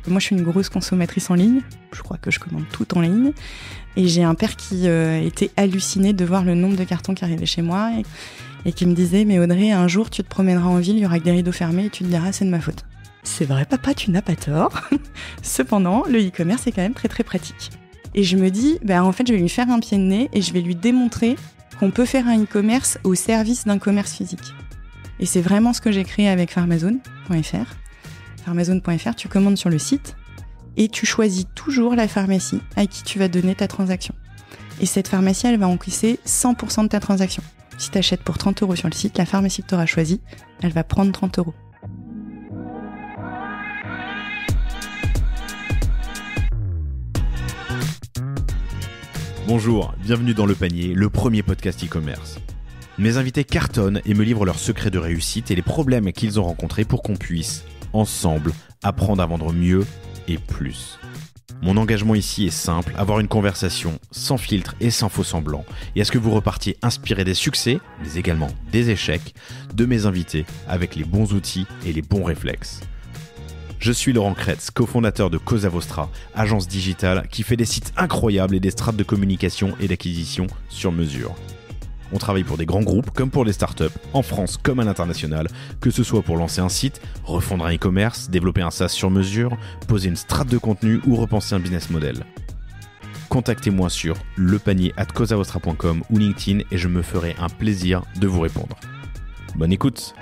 Moi, je suis une grosse consommatrice en ligne. Je crois que je commande tout en ligne. Et j'ai un père qui était halluciné de voir le nombre de cartons qui arrivaient chez moi et qui me disait « Mais Audrey, un jour, tu te promèneras en ville, il y aura que des rideaux fermés et tu te diras « c'est de ma faute ». C'est vrai, papa, tu n'as pas tort. Cependant, le e-commerce est quand même très très pratique. Et je me dis, en fait, je vais lui faire un pied de nez et je vais lui démontrer qu'on peut faire un e-commerce au service d'un commerce physique. Et c'est vraiment ce que j'ai créé avec Pharmazone.fr. Pharmazone.fr, tu commandes sur le site et tu choisis toujours la pharmacie à qui tu vas donner ta transaction. Et cette pharmacie, elle va encaisser 100% de ta transaction. Si tu achètes pour 30 € sur le site, la pharmacie que tu auras choisie, elle va prendre 30 €. Bonjour, bienvenue dans Le Panier, le premier podcast e-commerce. Mes invités cartonnent et me livrent leurs secrets de réussite et les problèmes qu'ils ont rencontrés pour qu'on puisse, ensemble, apprendre à vendre mieux et plus. Mon engagement ici est simple, avoir une conversation sans filtre et sans faux semblants, et à ce que vous repartiez inspiré des succès, mais également des échecs, de mes invités avec les bons outils et les bons réflexes. Je suis Laurent Kretz, cofondateur de Cosa Vostra, agence digitale qui fait des sites incroyables et des strates de communication et d'acquisition sur mesure. On travaille pour des grands groupes comme pour des startups, en France comme à l'international, que ce soit pour lancer un site, refondre un e-commerce, développer un SaaS sur mesure, poser une strate de contenu ou repenser un business model. Contactez-moi sur lepanier@cosavostra.com ou LinkedIn et je me ferai un plaisir de vous répondre. Bonne écoute!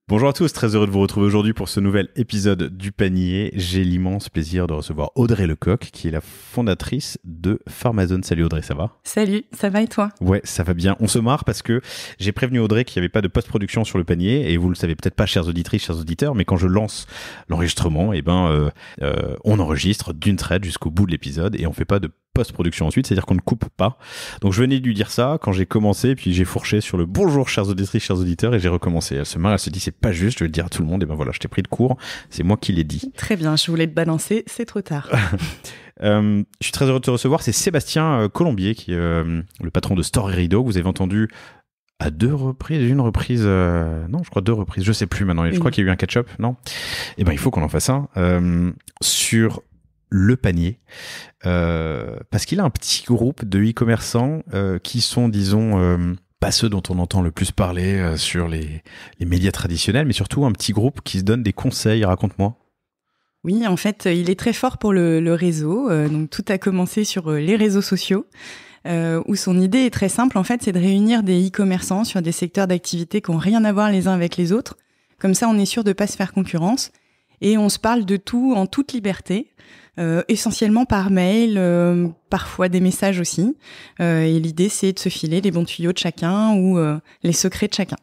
Bonjour à tous, très heureux de vous retrouver aujourd'hui pour ce nouvel épisode du Panier. J'ai l'immense plaisir de recevoir Audrey Lecoq, qui est la fondatrice de Pharmazone. Salut Audrey, ça va ? Salut, ça va et toi ? Ouais, ça va bien. On se marre parce que j'ai prévenu Audrey qu'il n'y avait pas de post-production sur le panier, et vous le savez peut-être pas, chères auditrices, chers auditeurs, mais quand je lance l'enregistrement, on enregistre d'une traite jusqu'au bout de l'épisode et on fait pas de post-production ensuite, c'est-à-dire qu'on ne coupe pas. Donc je venais de lui dire ça quand j'ai commencé, puis j'ai fourché sur le bonjour chers auditrices, chers auditeurs, et j'ai recommencé. Elle se marre, elle se dit c'est pas juste, je vais le dire à tout le monde, et ben voilà, je t'ai pris de court, c'est moi qui l'ai dit. Très bien, je voulais te balancer, c'est trop tard. Je suis très heureux de te recevoir, c'est Sébastien Colombier, qui est le patron de Store & Rideaux, que vous avez entendu à deux reprises, deux reprises, je sais plus maintenant, je crois qu'il y a eu un catch-up, non ? Eh ben il faut qu'on en fasse un, sur Le Panier, parce qu'il a un petit groupe de e-commerçants qui sont, disons, pas ceux dont on entend le plus parler sur les médias traditionnels, mais surtout un petit groupe qui se donne des conseils. Raconte-moi. Oui, en fait, il est très fort pour le réseau. Donc, tout a commencé sur les réseaux sociaux, où son idée est très simple. En fait, c'est de réunir des e-commerçants sur des secteurs d'activité qui n'ont rien à voir les uns avec les autres. Comme ça, on est sûr de pas se faire concurrence. Et on se parle de tout en toute liberté, essentiellement par mail, parfois des messages aussi. Et l'idée, c'est de se filer les bons tuyaux de chacun ou les secrets de chacun.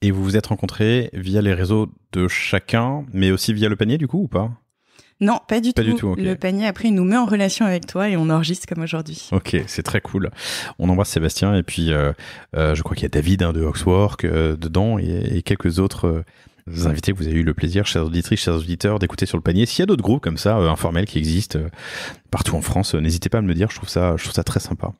Et vous vous êtes rencontrés via les réseaux de chacun, mais aussi via Le Panier, du coup, ou pas ? Non, pas du tout. Okay. Le Panier, après, il nous met en relation avec toi et on enregistre comme aujourd'hui. Ok, c'est très cool. On embrasse Sébastien et puis je crois qu'il y a David de Oxwork dedans et quelques autres invités que vous avez eu le plaisir, chers auditrices, chers auditeurs, d'écouter sur Le Panier. S'il y a d'autres groupes comme ça, informels, qui existent partout en France, n'hésitez pas à me le dire, je trouve ça très sympa.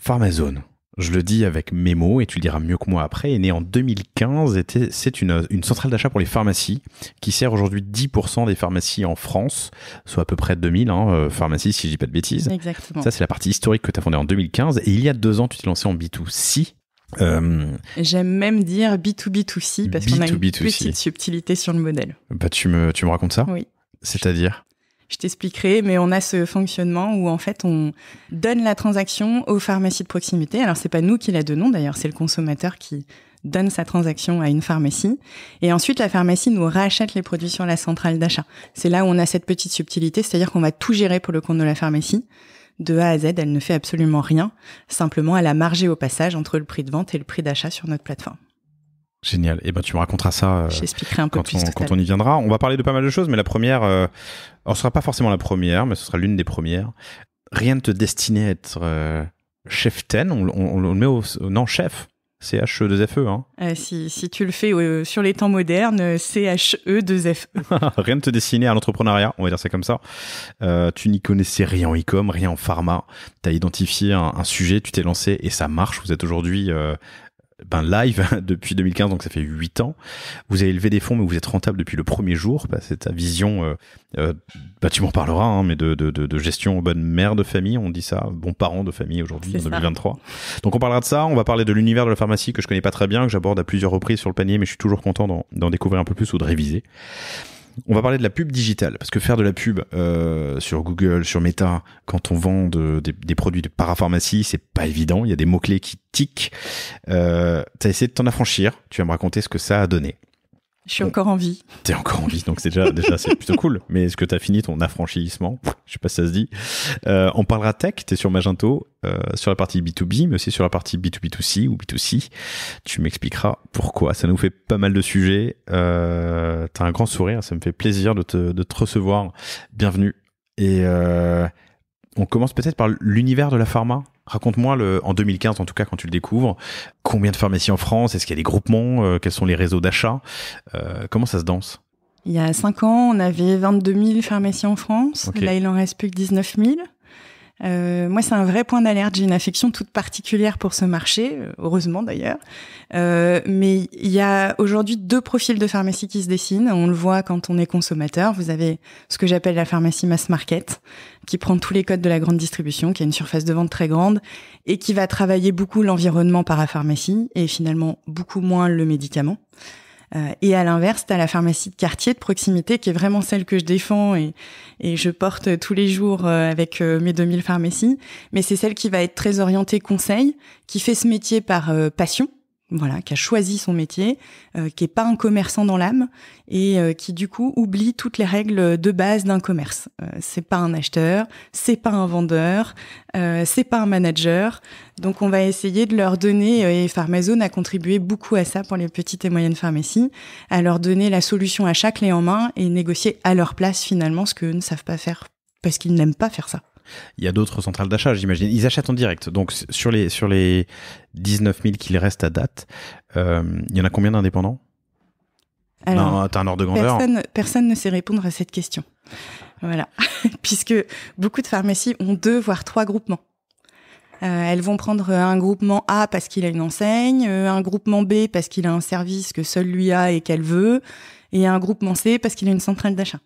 Pharmazone, je le dis avec mes mots et tu le diras mieux que moi après, est né en 2015. C'est une centrale d'achat pour les pharmacies qui sert aujourd'hui 10% des pharmacies en France, soit à peu près 2000 pharmacies si je dis pas de bêtises. Exactement. Ça, c'est la partie historique que tu as fondée en 2015. Et il y a 2 ans, tu t'es lancé en B2C. J'aime même dire B2B2C parce qu'on a une petite subtilité sur le modèle. Bah, tu me racontes ça ? Oui. C'est-à-dire ? Je t'expliquerai, mais on a ce fonctionnement où en fait on donne la transaction aux pharmacies de proximité. Alors c'est pas nous qui la donnons d'ailleurs, c'est le consommateur qui donne sa transaction à une pharmacie. Et ensuite la pharmacie nous rachète les produits sur la centrale d'achat. C'est là où on a cette petite subtilité, c'est-à-dire qu'on va tout gérer pour le compte de la pharmacie. De A à Z, elle ne fait absolument rien. Simplement, elle a margé au passage entre le prix de vente et le prix d'achat sur notre plateforme. Génial. Et ben tu me raconteras ça j'expliquerai un peu plus quand on y viendra. On va parler de pas mal de choses, mais la première, alors ce sera pas forcément la première, mais ce sera l'une des premières. Rien ne te destinait à être chef-ten. On le met non, chef. CHE2FE, hein. Si tu le fais sur les temps modernes, CHE2FE. Rien ne te destinait à l'entrepreneuriat, on va dire ça comme ça. Tu n'y connaissais rien en e-com, rien en pharma. Tu as identifié un sujet, tu t'es lancé et ça marche. Vous êtes aujourd'hui live depuis 2015, donc ça fait 8 ans. Vous avez levé des fonds, mais vous êtes rentable depuis le premier jour. C'est ta vision, tu m'en parleras, hein, mais de gestion bonne mère de famille, on dit ça, bon parent de famille aujourd'hui, en 2023. Donc on parlera de ça, on va parler de l'univers de la pharmacie que je connais pas très bien, que j'aborde à plusieurs reprises sur le panier, mais je suis toujours content d'en découvrir un peu plus ou de réviser. On va parler de la pub digitale, parce que faire de la pub sur Google, sur Meta, quand on vend des produits de parapharmacie, c'est pas évident. Il y a des mots-clés qui tiquent. T'as essayé de t'en affranchir. Tu vas me raconter ce que ça a donné. Je suis encore en vie. T'es encore en vie, donc c'est déjà c'est plutôt cool. Mais est-ce que t'as fini ton affranchissement? Je sais pas si ça se dit. On parlera tech, t'es sur Magento, sur la partie B2B, mais aussi sur la partie B2B2C ou B2C. Tu m'expliqueras pourquoi. Ça nous fait pas mal de sujets. T'as un grand sourire, ça me fait plaisir de te recevoir. Bienvenue. Et on commence peut-être par l'univers de la pharma. Raconte-moi, en 2015, en tout cas, quand tu le découvres, combien de pharmacies en France? Est-ce qu'il y a des groupements? Quels sont les réseaux d'achat? Comment ça se danse? Il y a 5 ans, on avait 22 000 pharmacies en France. Okay. Là, il en reste plus que 19 000. Moi, c'est un vrai point d'alerte. J'ai une affection toute particulière pour ce marché, heureusement d'ailleurs. Mais il y a aujourd'hui 2 profils de pharmacie qui se dessinent. On le voit quand on est consommateur. Vous avez ce que j'appelle la pharmacie mass market, qui prend tous les codes de la grande distribution, qui a une surface de vente très grande et qui va travailler beaucoup l'environnement parapharmacie et finalement beaucoup moins le médicament. Et à l'inverse, t'as la pharmacie de quartier, de proximité, qui est vraiment celle que je défends et je porte tous les jours avec mes 2000 pharmacies. Mais c'est celle qui va être très orientée conseil, qui fait ce métier par passion, voilà, qui a choisi son métier, qui est pas un commerçant dans l'âme et qui du coup oublie toutes les règles de base d'un commerce. C'est pas un acheteur, c'est pas un vendeur, c'est pas un manager. Donc on va essayer de leur donner, et Pharmazone a contribué beaucoup à ça pour les petites et moyennes pharmacies, à leur donner la solution à chaque clé en main et négocier à leur place finalement ce qu'eux ne savent pas faire parce qu'ils n'aiment pas faire ça. Il y a d'autres centrales d'achat, j'imagine. Ils achètent en direct. Donc, sur les 19 000 qu'il reste à date, il y en a combien d'indépendants? Alors, t'as un ordre de grandeur? Personne ne sait répondre à cette question. Voilà. Puisque beaucoup de pharmacies ont 2 voire 3 groupements. Elles vont prendre un groupement A parce qu'il a une enseigne, un groupement B parce qu'il a un service que seul lui a et qu'elle veut, et un groupement C parce qu'il a une centrale d'achat.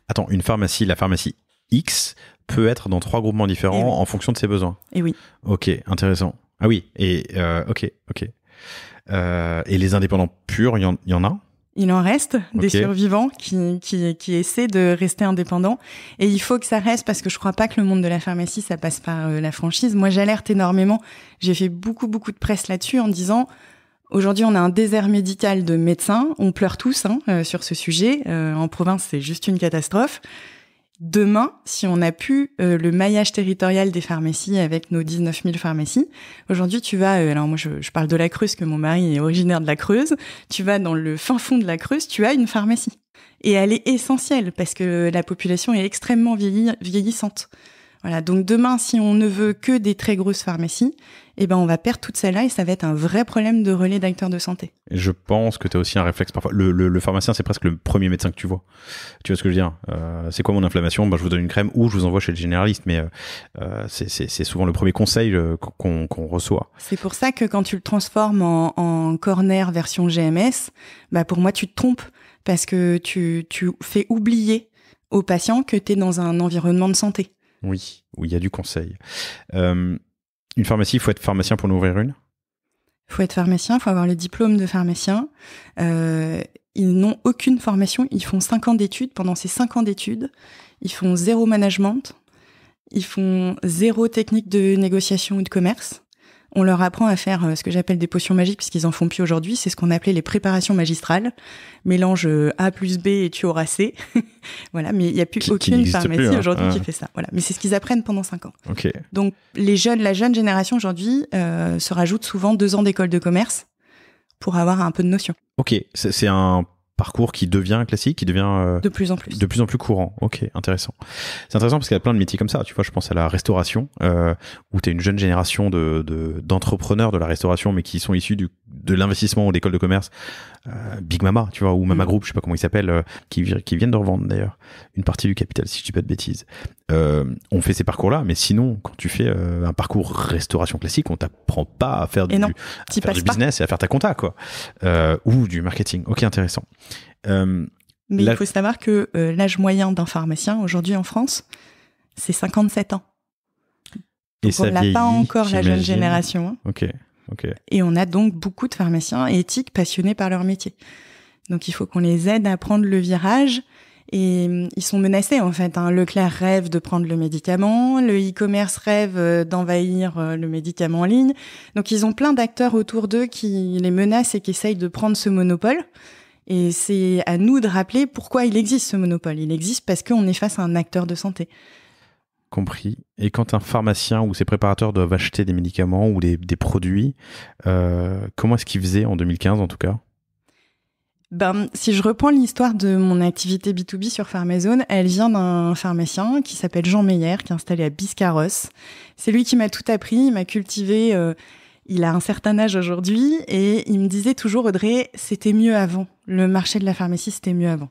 Attends, la pharmacie X peut être dans 3 groupements différents en fonction de ses besoins. Et oui. Ok, intéressant. Ah oui, et ok. Et les indépendants purs, il y en a? Il en reste des survivants qui essaient de rester indépendants. Et il faut que ça reste parce que je crois pas que le monde de la pharmacie, ça passe par la franchise. Moi, j'alerte énormément. J'ai fait beaucoup de presse là-dessus en disant... Aujourd'hui, on a un désert médical de médecins. On pleure tous sur ce sujet. En province, c'est juste une catastrophe. Demain, si on n'a plus le maillage territorial des pharmacies avec nos 19 000 pharmacies, aujourd'hui tu vas, alors moi je parle de la Creuse, que mon mari est originaire de la Creuse, tu vas dans le fin fond de la Creuse, tu as une pharmacie. Et elle est essentielle parce que la population est extrêmement vieillissante. Voilà, donc demain, si on ne veut que des très grosses pharmacies, on va perdre toutes celles-là et ça va être un vrai problème de relais d'acteurs de santé. Je pense que tu as aussi un réflexe parfois. Le pharmacien, c'est presque le premier médecin que tu vois. Tu vois ce que je veux dire? C'est quoi mon inflammation? Je vous donne une crème ou je vous envoie chez le généraliste, mais c'est souvent le premier conseil qu'on reçoit. C'est pour ça que quand tu le transformes en corner version GMS, pour moi, tu te trompes parce que tu fais oublier aux patients que tu es dans un environnement de santé. Oui, où il y a du conseil. Une pharmacie, il faut être pharmacien pour en ouvrir une? Il faut être pharmacien, il faut avoir le diplôme de pharmacien. Ils n'ont aucune formation, ils font 5 ans d'études. Pendant ces 5 ans d'études, ils font 0 management, ils font 0 technique de négociation ou de commerce. On leur apprend à faire ce que j'appelle des potions magiques, puisqu'ils en font plus aujourd'hui. C'est ce qu'on appelait les préparations magistrales. Mélange A plus B et tu auras C. Voilà, mais il n'y a plus aucune pharmacie aujourd'hui qui fait ça. Voilà, mais c'est ce qu'ils apprennent pendant 5 ans. Okay. Donc, la jeune génération aujourd'hui se rajoute souvent 2 ans d'école de commerce pour avoir un peu de notion. Ok, c'est un parcours qui devient classique, qui devient de plus en plus courant. Ok, intéressant. C'est intéressant parce qu'il y a plein de métiers comme ça. Tu vois, je pense à la restauration, où tu as une jeune génération d'entrepreneurs de la restauration, mais qui sont issus de l'investissement ou d'école de commerce. Big Mama, tu vois, ou Mama Group, je sais pas comment ils s'appellent, qui viennent de revendre d'ailleurs une partie du capital, si je dis pas de bêtises. On fait ces parcours-là, mais sinon, quand tu fais un parcours restauration classique, on t'apprend pas à faire du business et à faire ta compta, quoi, ou du marketing. Ok, intéressant. Mais il faut savoir que l'âge moyen d'un pharmacien aujourd'hui en France, c'est 57 ans. Donc on n'a pas encore la jeune génération. Hein. Ok. Et on a donc beaucoup de pharmaciens éthiques passionnés par leur métier. Donc il faut qu'on les aide à prendre le virage. Et ils sont menacés en fait. Hein. Leclerc rêve de prendre le médicament, le e-commerce rêve d'envahir le médicament en ligne. Donc ils ont plein d'acteurs autour d'eux qui les menacent et qui essayent de prendre ce monopole. Et c'est à nous de rappeler pourquoi il existe ce monopole. Il existe parce qu'on est face à un acteur de santé. Compris. Et quand un pharmacien ou ses préparateurs doivent acheter des médicaments ou des produits, comment est-ce qu'ils faisaient en 2015 en tout cas ? Si je reprends l'histoire de mon activité B2B sur Pharmazone, elle vient d'un pharmacien qui s'appelle Jean Meyer, qui est installé à Biscarrosse. C'est lui qui m'a tout appris, il m'a cultivé. Il a un certain âge aujourd'hui et il me disait toujours, Audrey, c'était mieux avant. Le marché de la pharmacie, c'était mieux avant.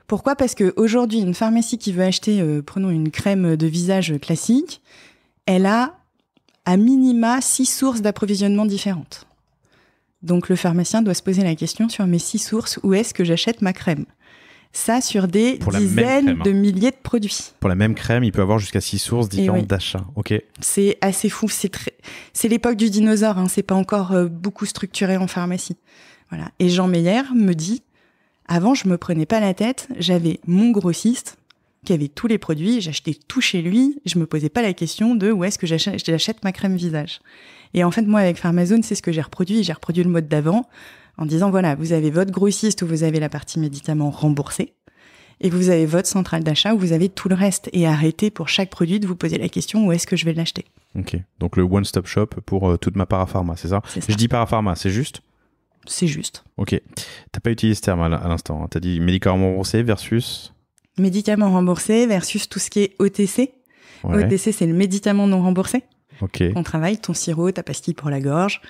Pourquoi ? Parce qu'aujourd'hui, une pharmacie qui veut acheter, prenons une crème de visage classique, elle a à minima 6 sources d'approvisionnement différentes. Donc le pharmacien doit se poser la question sur mes 6 sources, où est-ce que j'achète ma crème ? Ça sur des dizaines de milliers de produits. Pour la même crème, il peut avoir jusqu'à 6 sources différentes d'achat. Ok. C'est assez fou. C'est l'époque du dinosaure. Hein. C'est pas encore beaucoup structuré en pharmacie. Voilà. Et Jean Meyer me dit, avant, je me prenais pas la tête. J'avais mon grossiste qui avait tous les produits. J'achetais tout chez lui. Je me posais pas la question de où est-ce que j'achète ma crème visage. Et en fait, moi, avec Pharmazone, c'est ce que j'ai reproduit. J'ai reproduit le mode d'avant en disant, voilà, vous avez votre grossiste où vous avez la partie médicaments remboursée et vous avez votre centrale d'achat où vous avez tout le reste. Et arrêtez pour chaque produit de vous poser la question, où est-ce que je vais l'acheter ? Ok, donc le one-stop shop pour toute ma parapharma, c'est ça ? Je dis parapharma, c'est juste ? C'est juste. Ok, t'as pas utilisé ce terme à l'instant, hein. T'as dit médicaments remboursés versus ? Médicaments remboursés versus tout ce qui est OTC. Ouais. OTC, c'est le médicament non remboursé. Ok. On travaille ton sirop, ta pastille pour la gorge.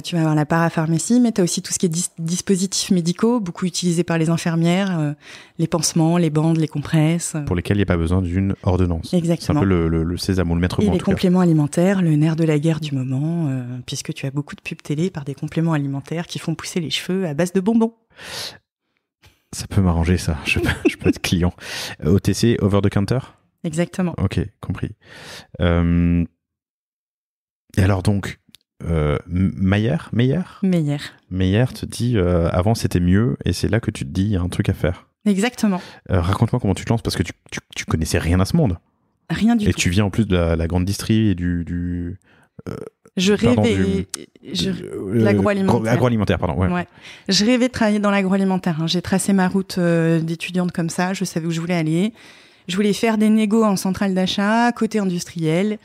Tu vas avoir la parapharmacie, mais tu as aussi tout ce qui est dispositifs médicaux, beaucoup utilisés par les infirmières, les pansements, les bandes, les compresses. Pour lesquels il n'y a pas besoin d'une ordonnance. Exactement. C'est un peu le sésame ou le maître mot. Et les compléments alimentaires, le nerf de la guerre du moment, puisque tu as beaucoup de pubs télé par des compléments alimentaires qui font pousser les cheveux à base de bonbons. Ça peut m'arranger, ça. Je peux être client. OTC, over the counter ? Exactement. Ok, compris. Et alors donc, Meyer te dit avant c'était mieux et c'est là que tu te dis il y a un truc à faire. Exactement. Raconte-moi comment tu te lances parce que tu connaissais rien à ce monde. Rien du tout. Et tu viens en plus de la grande distrie et du je rêvais l'agroalimentaire. Agroalimentaire, pardon. Ouais. Je rêvais de travailler dans l'agroalimentaire. Hein. J'ai tracé ma route d'étudiante comme ça. Je savais où je voulais aller. Je voulais faire des négos en centrale d'achat, côté industriel.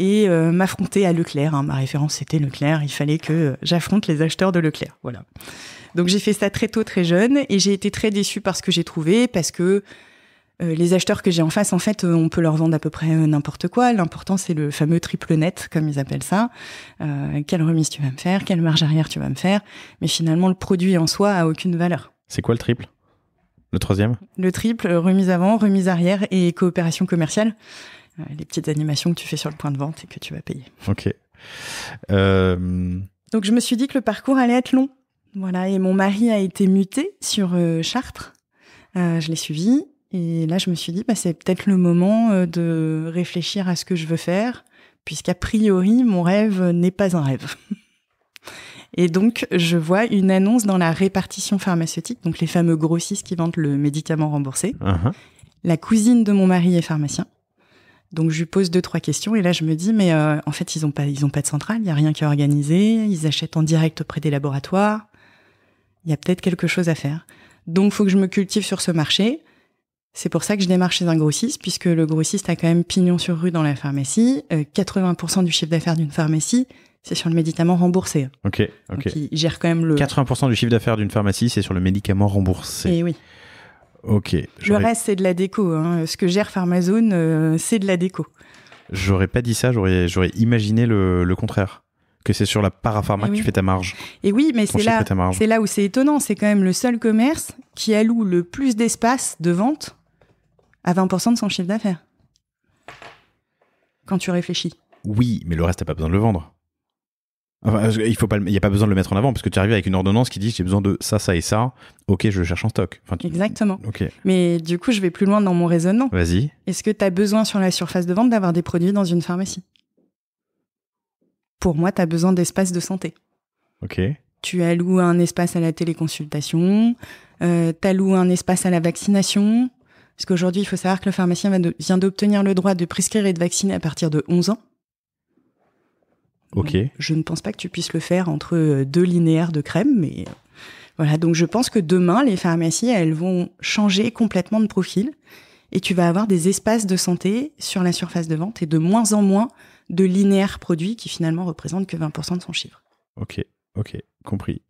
Et m'affronter à Leclerc. Hein. Ma référence, c'était Leclerc. Il fallait que j'affronte les acheteurs de Leclerc. Voilà. Donc, j'ai fait ça très tôt, très jeune. Et j'ai été très déçue par ce que j'ai trouvé, parce que les acheteurs que j'ai en face, en fait, on peut leur vendre à peu près n'importe quoi. L'important, c'est le fameux triple net, comme ils appellent ça. Quelle remise tu vas me faire ? Quelle marge arrière tu vas me faire ? Mais finalement, le produit en soi a aucune valeur. C'est quoi le triple ? Le troisième ? Le triple, remise avant, remise arrière et coopération commerciale. Les petites animations que tu fais sur le point de vente et que tu vas payer. Ok. Donc, je me suis dit que le parcours allait être long. Voilà. Et mon mari a été muté sur Chartres. Je l'ai suivi. Et là, je me suis dit, c'est peut-être le moment de réfléchir à ce que je veux faire, puisqu'a priori, mon rêve n'est pas un rêve. Et donc, je vois une annonce dans la répartition pharmaceutique, donc les fameux grossistes qui vendent le médicament remboursé. Uh-huh. La cousine de mon mari est pharmacien. Donc, je lui pose 2-3 questions. Et là, je me dis, mais en fait, ils ont pas de centrale. Il n'y a rien qui est organisé. Ils achètent en direct auprès des laboratoires. Il y a peut-être quelque chose à faire. Donc, il faut que je me cultive sur ce marché. C'est pour ça que je démarre chez un grossiste, puisque le grossiste a quand même pignon sur rue dans la pharmacie. 80% du chiffre d'affaires d'une pharmacie, C'est sur le médicament remboursé. Ok. Donc, il gère quand même le... 80% du chiffre d'affaires d'une pharmacie, c'est sur le médicament remboursé. Et oui. Ok. Le reste, c'est de la déco. Hein. Ce que gère Pharmazone, c'est de la déco. J'aurais pas dit ça, j'aurais imaginé le contraire. Que c'est sur la parapharma que tu fais ta marge. Et oui, mais c'est là où c'est étonnant. C'est quand même le seul commerce qui alloue le plus d'espace de vente à 20% de son chiffre d'affaires. Quand tu réfléchis. Oui, mais le reste, t'as pas besoin de le vendre. Enfin, il n'y a pas besoin de le mettre en avant parce que tu arrives avec une ordonnance qui dit j'ai besoin de ça, ça et ça. Ok, je le cherche en stock. Enfin, Exactement. Okay. Mais du coup, je vais plus loin dans mon raisonnement. Vas-y. Est-ce que tu as besoin sur la surface de vente d'avoir des produits dans une pharmacie ? Pour moi, tu as besoin d'espace de santé. Ok. Tu alloues un espace à la téléconsultation, tu alloues un espace à la vaccination. Parce qu'aujourd'hui, il faut savoir que le pharmacien vient d'obtenir le droit de prescrire et de vacciner à partir de 11 ans. Ok. Donc, je ne pense pas que tu puisses le faire entre 2 linéaires de crème, mais voilà. Donc je pense que demain, les pharmacies, elles vont changer complètement de profil et tu vas avoir des espaces de santé sur la surface de vente et de moins en moins de linéaires produits qui finalement représentent que 20% de son chiffre. Ok, compris.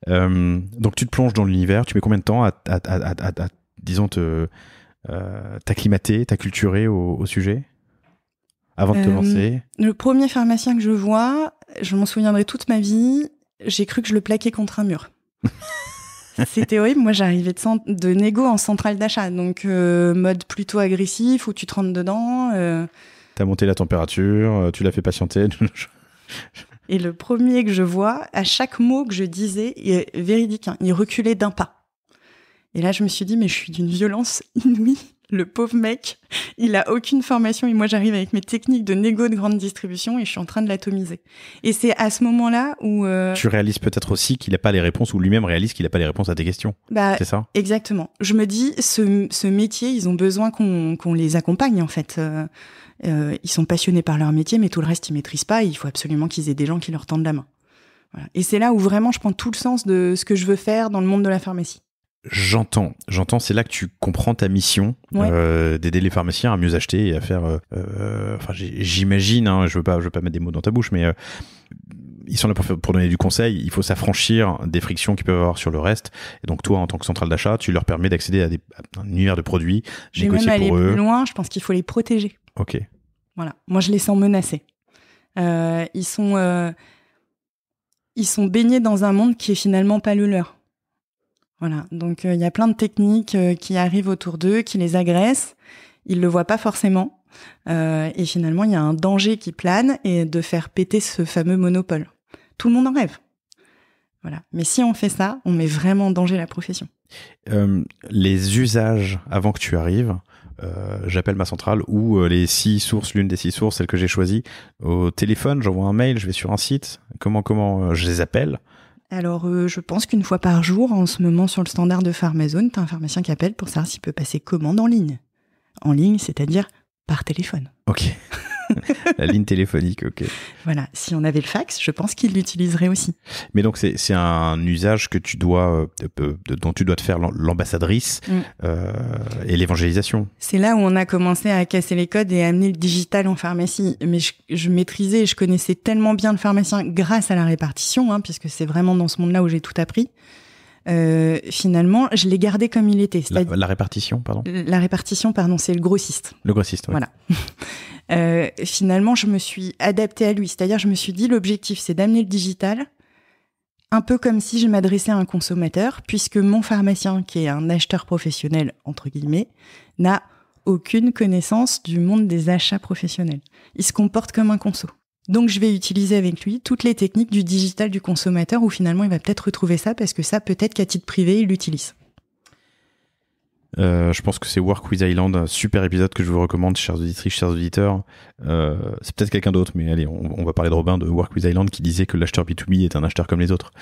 Donc tu te plonges dans l'univers, tu mets combien de temps à disons, t'acclimater, t'acculturer au sujet avant de te lancer? Le premier pharmacien que je vois, je m'en souviendrai toute ma vie, j'ai cru que je le plaquais contre un mur. C'était horrible. Moi, j'arrivais de négo en centrale d'achat, donc mode plutôt agressif où tu te rentres dedans. T'as monté la température, tu l'as fait patienter. Et le premier que je vois, à chaque mot que je disais, véridique, hein, il reculait d'un pas. Et là, je me suis dit, mais je suis d'une violence inouïe. Le pauvre mec, il a aucune formation et moi j'arrive avec mes techniques de négo de grande distribution et je suis en train de l'atomiser. Et c'est à ce moment-là où... Tu réalises peut-être aussi qu'il n'a pas les réponses ou lui-même réalise qu'il n'a pas les réponses à tes questions. C'est ça ? Exactement. Je me dis, ce métier, ils ont besoin qu'on les accompagne en fait. Ils sont passionnés par leur métier, mais tout le reste, ils maîtrisent pas et il faut absolument qu'ils aient des gens qui leur tendent la main. Voilà. Et c'est là où vraiment je prends tout le sens de ce que je veux faire dans le monde de la pharmacie. J'entends, c'est là que tu comprends ta mission, d'aider les pharmaciens à mieux acheter et à faire, enfin j'imagine, hein, je veux pas mettre des mots dans ta bouche, mais ils sont là pour donner du conseil, il faut s'affranchir des frictions qu'ils peuvent avoir sur le reste, et donc toi en tant que centrale d'achat, tu leur permets d'accéder à un univers de produits, négocier pour eux. Je vais même aller plus loin, je pense qu'il faut les protéger. Ok. Voilà, moi je les sens menacés. Ils sont baignés dans un monde qui est finalement pas le leur. Voilà, donc il y a plein de techniques qui arrivent autour d'eux, qui les agressent. Ils le voient pas forcément. Et finalement, il y a un danger qui plane et de faire péter ce fameux monopole. Tout le monde en rêve. Voilà. Mais si on fait ça, on met vraiment en danger la profession. Les usages avant que tu arrives, j'appelle ma centrale ou les 6 sources, l'une des 6 sources, celle que j'ai choisie, au téléphone, j'envoie un mail, je vais sur un site. Comment je les appelle? Alors, je pense qu'une fois par jour, en ce moment, sur le standard de Pharmazone, t'as un pharmacien qui appelle pour savoir s'il peut passer commande en ligne. En ligne, c'est-à-dire par téléphone. Ok. La ligne téléphonique, ok. Voilà. Si on avait le fax, je pense qu'il l'utiliserait aussi. Mais donc, c'est un usage que tu dois, dont tu dois te faire l'ambassadrice et l'évangélisation. C'est là où on a commencé à casser les codes et à amener le digital en pharmacie. Mais je maîtrisais et je connaissais tellement bien le pharmacien grâce à la répartition, hein, puisque c'est vraiment dans ce monde-là où j'ai tout appris. Finalement, je l'ai gardé comme il était. La répartition, pardon. La répartition, pardon, c'est le grossiste. Le grossiste, oui. Voilà. Finalement, je me suis adaptée à lui. C'est-à-dire, je me suis dit, l'objectif, c'est d'amener le digital, un peu comme si je m'adressais à un consommateur, puisque mon pharmacien, qui est un acheteur professionnel, entre guillemets, n'a aucune connaissance du monde des achats professionnels. Il se comporte comme un conso. Donc, je vais utiliser avec lui toutes les techniques du digital du consommateur où finalement, il va peut-être retrouver ça parce que ça, peut-être qu'à titre privé, il l'utilise. Je pense que c'est Work with Island, un super épisode que je vous recommande, chers auditrices, chers auditeurs. C'est peut-être quelqu'un d'autre, mais allez, on va parler de Robin de Work with Island qui disait que l'acheteur B2B est un acheteur comme les autres.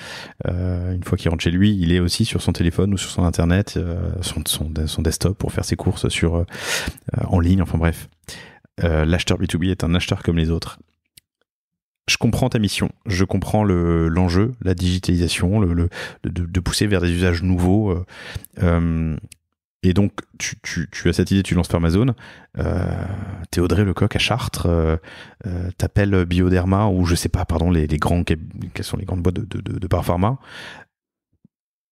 Une fois qu'il rentre chez lui, il est aussi sur son téléphone ou sur son internet, son desktop pour faire ses courses en ligne, enfin bref. L'acheteur B2B est un acheteur comme les autres. Je comprends ta mission, je comprends l'enjeu, la digitalisation, de pousser vers des usages nouveaux. Et donc, tu as cette idée, tu lances Pharmazone. T'es Audrey Lecoq à Chartres. T'appelles Bioderma ou je sais pas, pardon, les grands, quelles sont les grandes boîtes de parapharma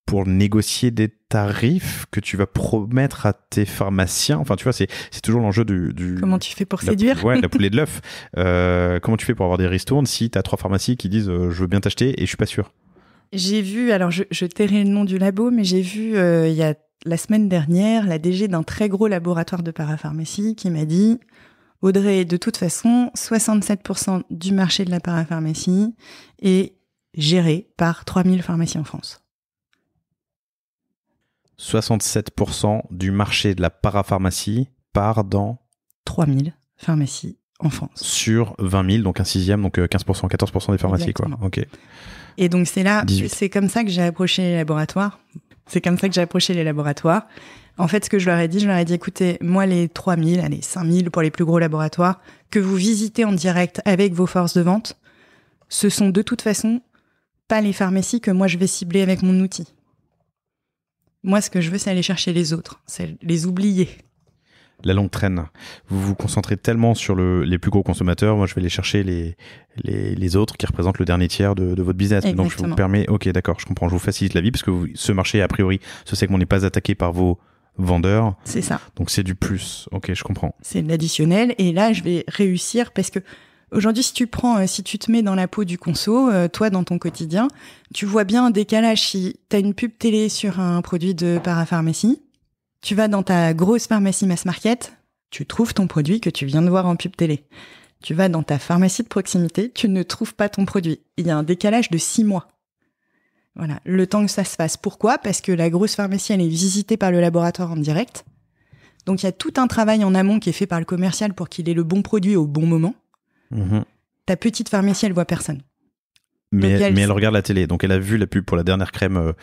pour négocier des tarifs que tu vas promettre à tes pharmaciens. Enfin, tu vois, c'est toujours l'enjeu du... Comment tu fais pour séduire ? Ouais, la poule et de l'œuf. Comment tu fais pour avoir des ristournes si t'as 3 pharmacies qui disent je veux bien t'acheter et je suis pas sûr. J'ai vu, alors je tairai le nom du labo, mais j'ai vu il y a la semaine dernière la DG d'un très gros laboratoire de parapharmacie qui m'a dit « Audrey, de toute façon, 67% du marché de la parapharmacie est géré par 3000 pharmacies en France. » 67% du marché de la parapharmacie part dans 3000 pharmacies en France. Sur 20 000, donc un sixième, donc 15%, 14% des pharmacies. Exactement. Quoi. Ok. Et donc c'est là, 18. c'est comme ça que j'ai approché les laboratoires. En fait, ce que je leur ai dit, écoutez, moi les 3000, allez, 5000 pour les plus gros laboratoires, que vous visitez en direct avec vos forces de vente, ce sont de toute façon pas les pharmacies que moi je vais cibler avec mon outil. Moi, ce que je veux, c'est aller chercher les autres, c'est les oublier. La longue traîne. Vous vous concentrez tellement sur les plus gros consommateurs. Moi, je vais aller chercher les autres qui représentent le dernier tiers de votre business. Exactement. Donc, je vous permets... Ok, d'accord, je comprends. Je vous facilite la vie parce que ce marché, a priori, ce segment n'est pas attaqué par vos vendeurs. C'est ça. Donc, c'est du plus. Ok, je comprends. C'est de l'additionnel. Et là, je vais réussir parce que aujourd'hui, si tu te mets dans la peau du conso, toi, dans ton quotidien, tu vois bien un décalage. Si tu as une pub télé sur un produit de parapharmacie, tu vas dans ta grosse pharmacie mass market, tu trouves ton produit que tu viens de voir en pub télé. Tu vas dans ta pharmacie de proximité, tu ne trouves pas ton produit. Il y a un décalage de 6 mois. Voilà, le temps que ça se fasse. Pourquoi ? Parce que la grosse pharmacie, elle est visitée par le laboratoire en direct. Donc, il y a tout un travail en amont qui est fait par le commercial pour qu'il ait le bon produit au bon moment. Mm-hmm. Ta petite pharmacie, elle voit personne. Mais elle regarde la télé, donc elle a vu la pub pour la dernière crème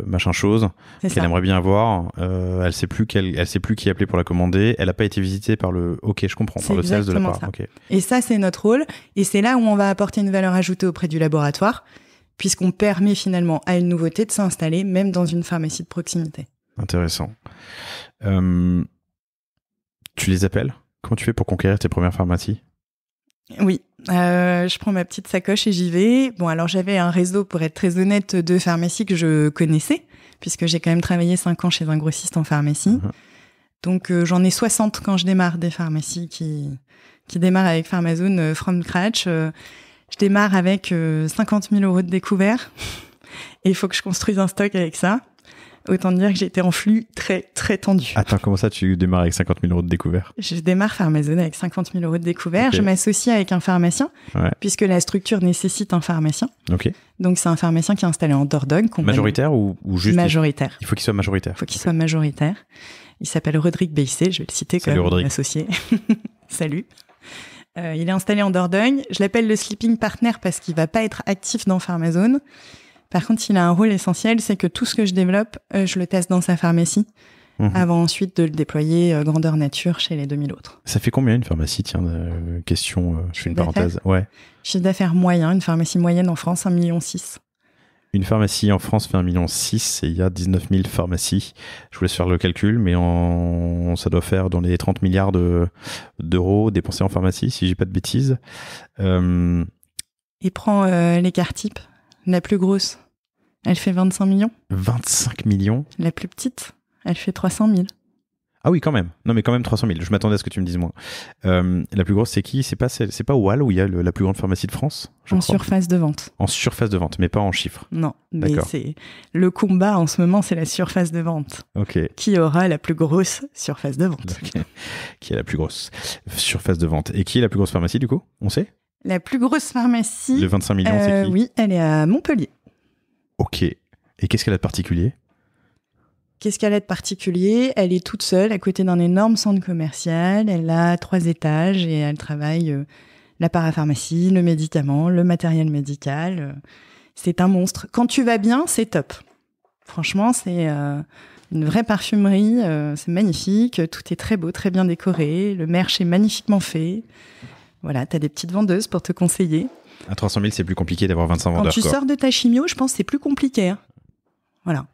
machin chose qu'elle aimerait bien avoir. Elle sait plus qui appeler pour la commander. Elle n'a pas été visitée par le. Ok, je comprends, par le sales de la part. Okay. Et ça, c'est notre rôle, et c'est là où on va apporter une valeur ajoutée auprès du laboratoire, puisqu'on permet finalement à une nouveauté de s'installer, même dans une pharmacie de proximité. Intéressant. Tu les appelles ? Comment tu fais pour conquérir tes premières pharmacies ? Oui, je prends ma petite sacoche et j'y vais. Bon, alors j'avais un réseau, pour être très honnête, de pharmacies que je connaissais, puisque j'ai quand même travaillé 5 ans chez un grossiste en pharmacie. Mmh. Donc j'en ai 60 quand je démarre, des pharmacies qui démarrent avec Pharmazone from scratch. Je démarre avec 50 000 € de découvert et il faut que je construise un stock avec ça. Autant dire que j'étais en flux très, très tendu. Attends, comment ça, tu démarres avec 50 000 € de découvert ? Je démarre Pharmazone avec 50 000 € de découvert. Okay. Je m'associe avec un pharmacien, puisque la structure nécessite un pharmacien. Okay. Donc, c'est un pharmacien qui est installé en Dordogne. Majoritaire ou juste... Majoritaire. Il faut qu'il soit majoritaire. Il faut qu'il soit majoritaire. Il s'appelle Rodrigue Beissé, je vais le citer comme mon associé. Salut. Il est installé en Dordogne. Je l'appelle le sleeping partner parce qu'il ne va pas être actif dans Pharmazone. Par contre, il a un rôle essentiel, c'est que tout ce que je développe, je le teste dans sa pharmacie, avant ensuite de le déployer grandeur nature chez les 2000 autres. Ça fait combien une pharmacie ? Tiens, question, je fais une parenthèse. Ouais. Chiffre d'affaires moyen, une pharmacie moyenne en France, 1,6 million. Une pharmacie en France fait 1,6 million et il y a 19 000 pharmacies. Je vous laisse faire le calcul, mais ça doit faire dans les 30 milliards d'euros dépensés en pharmacie, si j'ai pas de bêtises. Et prends l'écart type. La plus grosse, elle fait 25 millions. 25 millions ? La plus petite, elle fait 300 000. Ah oui, quand même. Non, mais quand même 300 000. Je m'attendais à ce que tu me dises moins. La plus grosse, c'est qui ? C'est pas Wall où il y a la plus grande pharmacie de France ? Surface de vente. En surface de vente, mais pas en chiffres. Non, mais c'est le combat en ce moment, c'est la surface de vente. Ok. Qui aura la plus grosse surface de vente ? Okay. Qui est la plus grosse surface de vente ? Et qui est la plus grosse pharmacie du coup ? On sait ? La plus grosse pharmacie... Le 25 millions, c'est qui ? Oui, elle est à Montpellier. Ok. Et qu'est-ce qu'elle a de particulier ? Elle est toute seule à côté d'un énorme centre commercial. Elle a 3 étages et elle travaille la parapharmacie, le médicament, le matériel médical. C'est un monstre. Quand tu vas bien, c'est top. Franchement, c'est une vraie parfumerie. C'est magnifique. Tout est très beau, très bien décoré. Le merch est magnifiquement fait. Voilà, t'as des petites vendeuses pour te conseiller. À 300 000, c'est plus compliqué d'avoir 25 vendeurs. Quand tu sors de ta chimio, je pense que c'est plus compliqué. Hein. Voilà.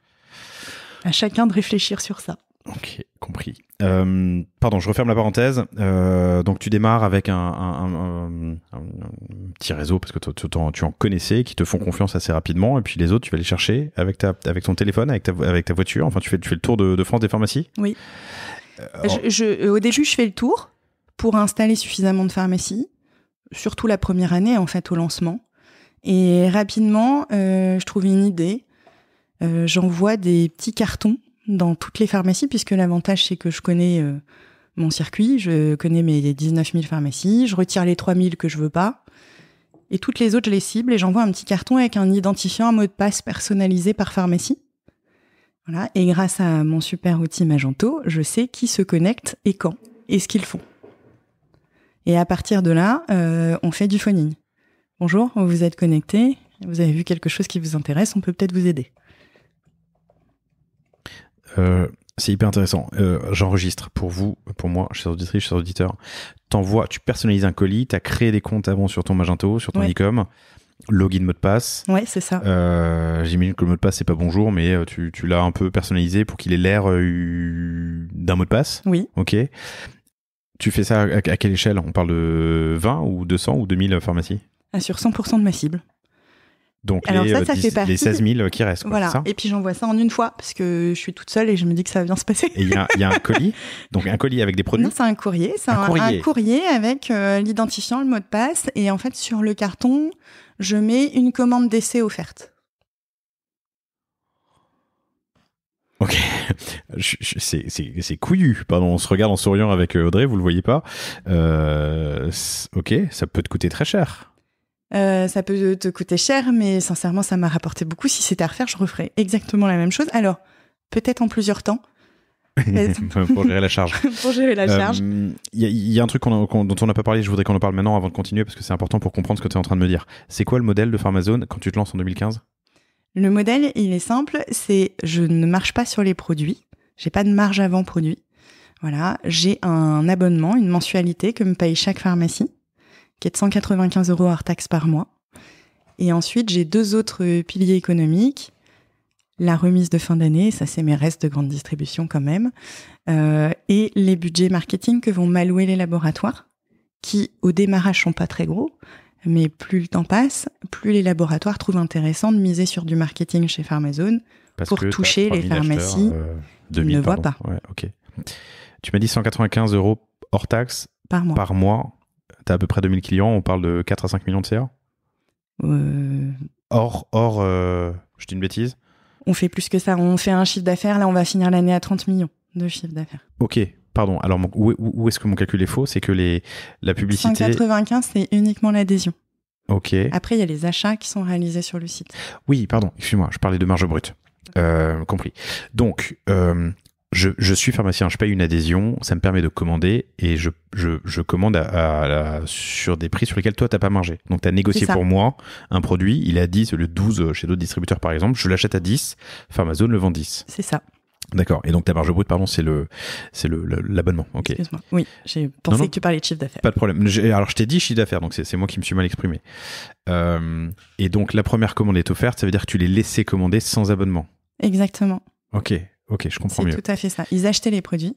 À chacun de réfléchir sur ça. Ok, compris. Pardon, je referme la parenthèse. Donc tu démarres avec un petit réseau parce que tu en connaissais, qui te font confiance assez rapidement, et puis les autres tu vas les chercher avec ton téléphone, avec ta voiture. Enfin, tu fais le tour de France des pharmacies. Oui. Au début, je fais le tour pour installer suffisamment de pharmacies, surtout la première année en fait au lancement. Et rapidement, je trouve une idée. J'envoie des petits cartons dans toutes les pharmacies, puisque l'avantage, c'est que je connais mon circuit, je connais mes 19 000 pharmacies, je retire les 3 000 que je veux pas, et toutes les autres, je les cible, et j'envoie un petit carton avec un identifiant, un mot de passe personnalisé par pharmacie. Voilà. Et grâce à mon super outil Magento, je sais qui se connecte et quand, et ce qu'ils font. Et à partir de là, on fait du phoning. Bonjour, vous vous êtes connecté, vous avez vu quelque chose qui vous intéresse, on peut peut-être vous aider. C'est hyper intéressant. J'enregistre pour vous, pour moi, chers auditrices, chers auditeurs. Tu personnalises un colis, tu as créé des comptes avant sur ton Magento, sur ton e-com, login, mot de passe. Ouais, c'est ça. J'imagine que le mot de passe, c'est pas bonjour, mais tu l'as un peu personnalisé pour qu'il ait l'air d'un mot de passe. Oui. Ok. Tu fais ça à quelle échelle? On parle de 20 ou 200 ou 2000 pharmacies? Sur 100% de ma cible. Donc alors ça fait partie les 16 000 qui restent. Quoi, voilà. ça, et puis j'envoie ça en une fois parce que je suis toute seule et je me dis que ça va bien se passer. Et il y a un colis, donc un colis avec des produits. Non, c'est un courrier. C'est un courrier avec l'identifiant, le mot de passe. Et en fait, sur le carton, je mets une commande d'essai offerte. Ok, c'est couillu. Pardon, on se regarde en souriant avec Audrey, vous le voyez pas. Ok, ça peut te coûter très cher. Ça peut te coûter cher, mais sincèrement, ça m'a rapporté beaucoup. Si c'était à refaire, je referais exactement la même chose. Alors, peut-être en plusieurs temps. Pour gérer la charge. Pour gérer la charge. Y a un truc dont on n'a pas parlé, je voudrais qu'on en parle maintenant avant de continuer, parce que c'est important pour comprendre ce que tu es en train de me dire. C'est quoi le modèle de Pharmazone quand tu te lances en 2015 ? Le modèle, il est simple, c'est je ne marche pas sur les produits. J'ai pas de marge avant produit. Voilà, j'ai un abonnement, une mensualité que me paye chaque pharmacie, qui est de 195 € hors taxe par mois. Et ensuite, j'ai 2 autres piliers économiques. La remise de fin d'année, ça c'est mes restes de grande distribution quand même, et les budgets marketing que vont m'allouer les laboratoires, qui au démarrage sont pas très gros, mais plus le temps passe, plus les laboratoires trouvent intéressant de miser sur du marketing chez Pharmazone pour toucher les pharmacies qui ne voient pas. Ouais, ok. Tu m'as dit 195 € hors taxe par mois. Tu as à peu près 2000 clients, on parle de 4 à 5 millions de CA je dis une bêtise? On fait plus que ça, on fait un chiffre d'affaires, là on va finir l'année à 30 millions de chiffre d'affaires. Ok, pardon, alors où est-ce que mon calcul est faux? C'est que la publicité... 195, c'est uniquement l'adhésion. Ok. Après, il y a les achats qui sont réalisés sur le site. Oui, pardon, excuse-moi, je parlais de marge brute. Compris. Donc, je suis pharmacien, je paye une adhésion, ça me permet de commander et je commande sur des prix sur lesquels toi, tu n'as pas margé. Donc, tu as négocié pour moi un produit, il est à 10, le 12 chez d'autres distributeurs par exemple, je l'achète à 10, Pharmazone le vend 10. C'est ça. D'accord. Et donc ta marge brute, pardon, c'est l'abonnement. Ok. Excuse-moi. Oui, j'ai pensé que tu parlais de chiffre d'affaires. Pas de problème. Alors je t'ai dit chiffre d'affaires, donc c'est moi qui me suis mal exprimé. Et donc la première commande est offerte, ça veut dire que tu les laissais commander sans abonnement. Exactement. Ok, je comprends mieux. C'est tout à fait ça. Ils achetaient les produits.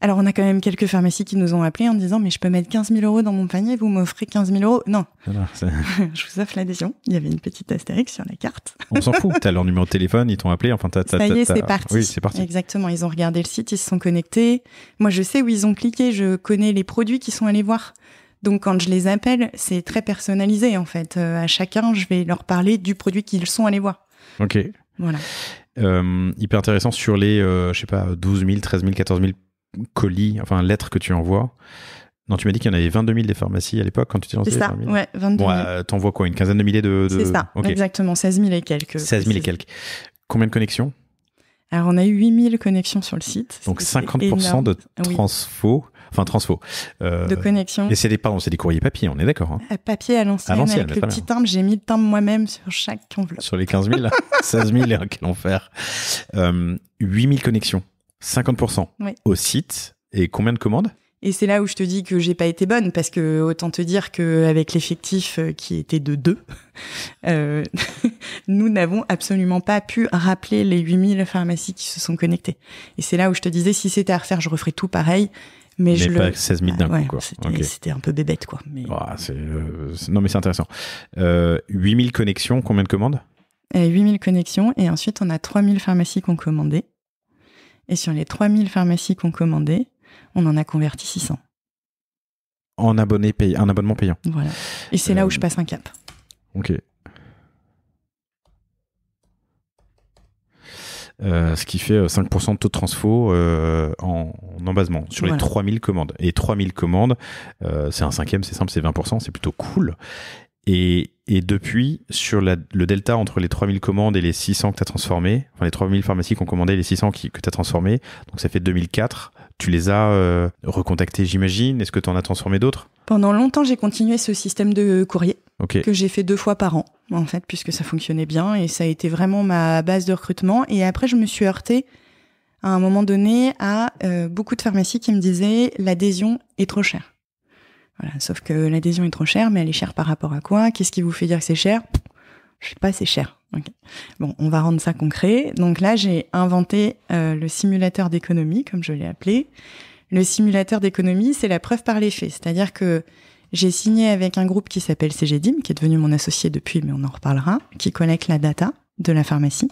Alors, on a quand même quelques pharmacies qui nous ont appelés en disant « Mais je peux mettre 15 000 € dans mon panier, vous m'offrez 15 000 €. » Non, je vous offre l'adhésion. Il y avait une petite astérix sur la carte. On s'en fout. T'as leur numéro de téléphone, ils t'ont appelé. Enfin, ça y est, c'est parti. Oui, c'est parti. Exactement. Ils ont regardé le site, ils se sont connectés. Moi, je sais où ils ont cliqué. Je connais les produits qu'ils sont allés voir. Donc, quand je les appelle, c'est très personnalisé, en fait. À chacun, je vais leur parler du produit qu'ils sont allés voir. Ok. Voilà. Hyper intéressant sur les, 12 000, 13 000, 14 000 colis, enfin lettres que tu envoies. Non, tu m'as dit qu'il y en avait 22 000 des pharmacies à l'époque quand tu t'es lancé. C'est ça, ouais, 22 000. Bon, t'envoies quoi, une quinzaine de milliers de... C'est ça, okay. Exactement, 16 000 et quelques. 16 000 et quelques. Combien de connexions? Alors, on a eu 8 000 connexions sur le site. Donc 50% de transfo. Enfin, transfo. De connexion. Et c'est des courriers papier, on est d'accord. Hein. Papier à l'ancienne avec le petit timbre. J'ai mis le timbre moi-même sur chaque enveloppe. Sur les 15 000, 16 000, quel enfer. 8 000 connexions, 50% au site. Et combien de commandes? Et c'est là où je te dis que j'ai pas été bonne, parce que autant te dire qu'avec l'effectif qui était de 2, nous n'avons absolument pas pu rappeler les 8000 pharmacies qui se sont connectées. Et c'est là où je te disais, si c'était à refaire, je referais tout pareil. Mais pas 16 000 d'un coup, quoi. C'était un peu bébête, quoi. Mais... Non, mais c'est intéressant. 8000 connexions, combien de commandes ? 8000 connexions, et ensuite on a 3000 pharmacies qu'on commandait. Et sur les 3000 pharmacies qu'on commandait, on en a converti 600. En un abonnement payant. Voilà. Et c'est là où je passe un cap. Ok. Ce qui fait 5% de taux de transfo en embasement sur les 3000 commandes. Et 3000 commandes, c'est un cinquième, c'est simple, c'est 20%, c'est plutôt cool. Et depuis, sur le delta entre les 3000 commandes et les 600 que tu as transformées, enfin les 3000 pharmacies qui ont commandé, les 600 que tu as transformées, donc ça fait 2004, tu les as recontactés, j'imagine. Est-ce que tu en as transformé d'autres ? Pendant longtemps, j'ai continué ce système de courrier que j'ai fait 2 fois par an, en fait, puisque ça fonctionnait bien et ça a été vraiment ma base de recrutement. Et après, je me suis heurtée à un moment donné à beaucoup de pharmacies qui me disaient « l'adhésion est trop chère ». Voilà, sauf que l'adhésion est trop chère, mais elle est chère par rapport à quoi ? Qu'est-ce qui vous fait dire que c'est cher ? Je sais pas, c'est cher. Okay. Bon, on va rendre ça concret. Donc là, j'ai inventé le simulateur d'économie, comme je l'ai appelé. Le simulateur d'économie, c'est la preuve par les faits. C'est-à-dire que j'ai signé avec un groupe qui s'appelle CGDIM, qui est devenu mon associé depuis, mais on en reparlera, qui collecte la data de la pharmacie.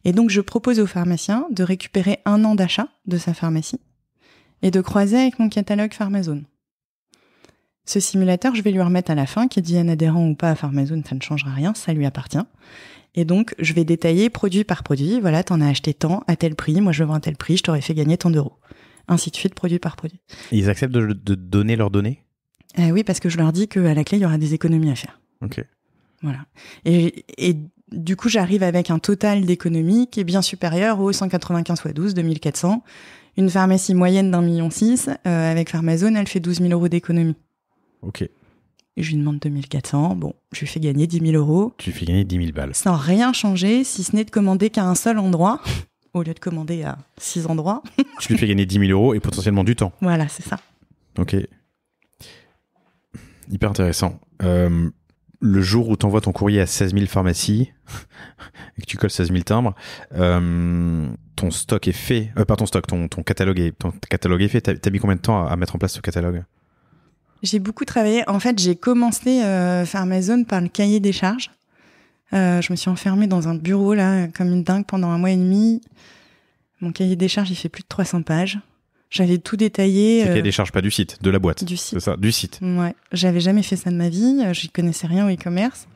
Et donc, je propose aux pharmaciens de récupérer 1 an d'achat de sa pharmacie et de croiser avec mon catalogue Pharmazone. Ce simulateur, je vais lui remettre à la fin, qui dit un adhérent ou pas à Pharmazone, ça ne changera rien, ça lui appartient. Et donc, je vais détailler produit par produit. Voilà, t'en as acheté tant, à tel prix, moi je le vends à tel prix, je t'aurais fait gagner tant d'euros. Ainsi de suite, produit par produit. Et ils acceptent de donner leurs données ? Oui, parce que je leur dis qu'à la clé, il y aura des économies à faire. Ok. Voilà. Et du coup, j'arrive avec un total d'économies qui est bien supérieur aux 195 x 12, 2400. Une pharmacie moyenne d'1,6 million, avec Pharmazone, elle fait 12 000 euros d'économie. Ok. Et je lui demande 2400. Bon, je lui fais gagner 10 000 euros. Tu fais gagner 10 000 balles. Sans rien changer, si ce n'est de commander qu'à un seul endroit, au lieu de commander à 6 endroits. Tu lui fais gagner 10 000 euros et potentiellement du temps. Voilà, c'est ça. Ok. Hyper intéressant. Le jour où tu envoies ton courrier à 16 000 pharmacies et que tu colles 16 000 timbres, ton stock est fait. Pas ton stock, ton catalogue est fait. T'as mis combien de temps à mettre en place ce catalogue ? J'ai beaucoup travaillé. En fait, j'ai commencé Pharmazone par le cahier des charges. Je me suis enfermée dans un bureau là, comme une dingue pendant 1 mois et demi. Mon cahier des charges, il fait plus de 300 pages. J'avais tout détaillé. C'est le cahier des charges, pas du site, de la boîte. Du site. C'est ça, du site. Ouais. J'avais jamais fait ça de ma vie. J'y connaissais rien au e-commerce.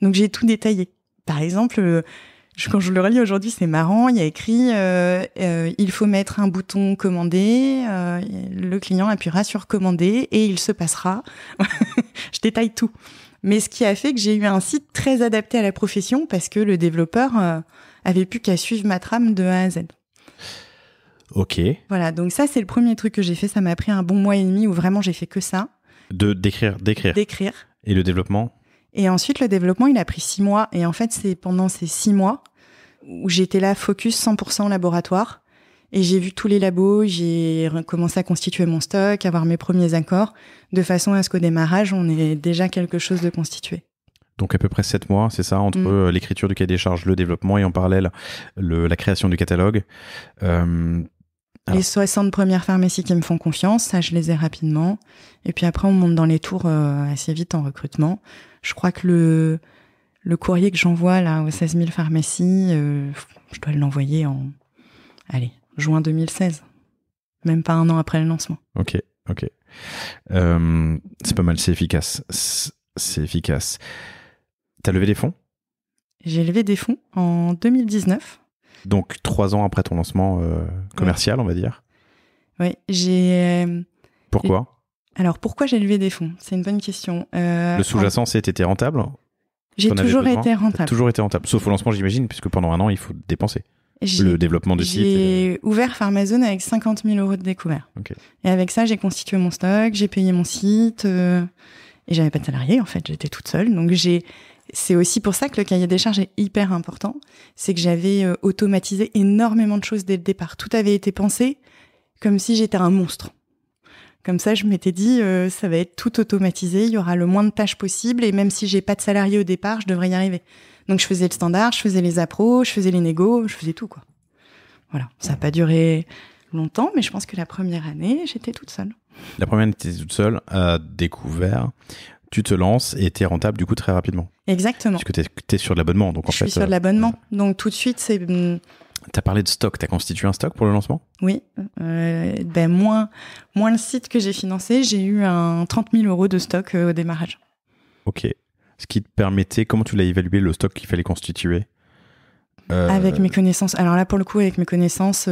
Donc, j'ai tout détaillé. Par exemple, quand je le relis aujourd'hui, c'est marrant. Il y a écrit il faut mettre un bouton commander. Le client appuiera sur commander et il se passera. Je détaille tout. Mais ce qui a fait que j'ai eu un site très adapté à la profession parce que le développeur avait plus qu'à suivre ma trame de A à Z. Ok. Voilà, donc ça, c'est le premier truc que j'ai fait. Ça m'a pris un bon mois et demi où vraiment j'ai fait que ça. D'écrire. Et le développement ? Et ensuite, le développement, il a pris 6 mois. Et en fait, c'est pendant ces 6 mois où j'étais là, focus 100% laboratoire. Et j'ai vu tous les labos, j'ai commencé à constituer mon stock, avoir mes premiers accords, de façon à ce qu'au démarrage, on ait déjà quelque chose de constitué. Donc à peu près 7 mois, c'est ça, entre l'écriture du cahier des charges, le développement et en parallèle la création du catalogue. Les 60 premières pharmacies qui me font confiance, ça je les ai rapidement. Et puis après on monte dans les tours assez vite en recrutement. Je crois que le courrier que j'envoie là aux 16 000 pharmacies, je dois l'envoyer en juin 2016. Même pas 1 an après le lancement. Ok. C'est pas mal, c'est efficace. T'as levé des fonds ? J'ai levé des fonds en 2019. Donc 3 ans après ton lancement commercial, on va dire. Oui, Pourquoi ? Alors pourquoi j'ai levé des fonds ? C'est une bonne question. Le sous-jacent, c'est t'étais rentable ? J'ai toujours été rentable. T'as toujours été rentable, sauf au lancement, j'imagine, puisque pendant 1 an, il faut dépenser. Le développement du site. J'ai ouvert Pharmazone avec 50 000 euros de découvert. Okay. Et avec ça, j'ai constitué mon stock, j'ai payé mon site, et j'avais pas de salariés, en fait, j'étais toute seule. Donc c'est aussi pour ça que le cahier des charges est hyper important. C'est que j'avais automatisé énormément de choses dès le départ. Tout avait été pensé comme si j'étais un monstre. Comme ça, je m'étais dit, ça va être tout automatisé, il y aura le moins de tâches possible, et même si j'ai pas de salarié au départ, je devrais y arriver. Donc je faisais le standard, je faisais les appros, je faisais les négos, je faisais tout, quoi. Voilà, ça n'a pas duré longtemps, mais je pense que la première année, j'étais toute seule. La première année, tu étais toute seule, à découvert, tu te lances et tu es rentable du coup très rapidement. Exactement. Parce que tu es sur de l'abonnement. Donc, je suis sur de l'abonnement, donc tout de suite, c'est... Tu as parlé de stock, tu as constitué un stock pour le lancement ? Oui, moins le site que j'ai financé, j'ai eu 30 000 euros de stock au démarrage. Ok. Ce qui te permettait, comment tu l'as évalué le stock qu'il fallait constituer ? Avec mes connaissances. Alors là, pour le coup, avec mes connaissances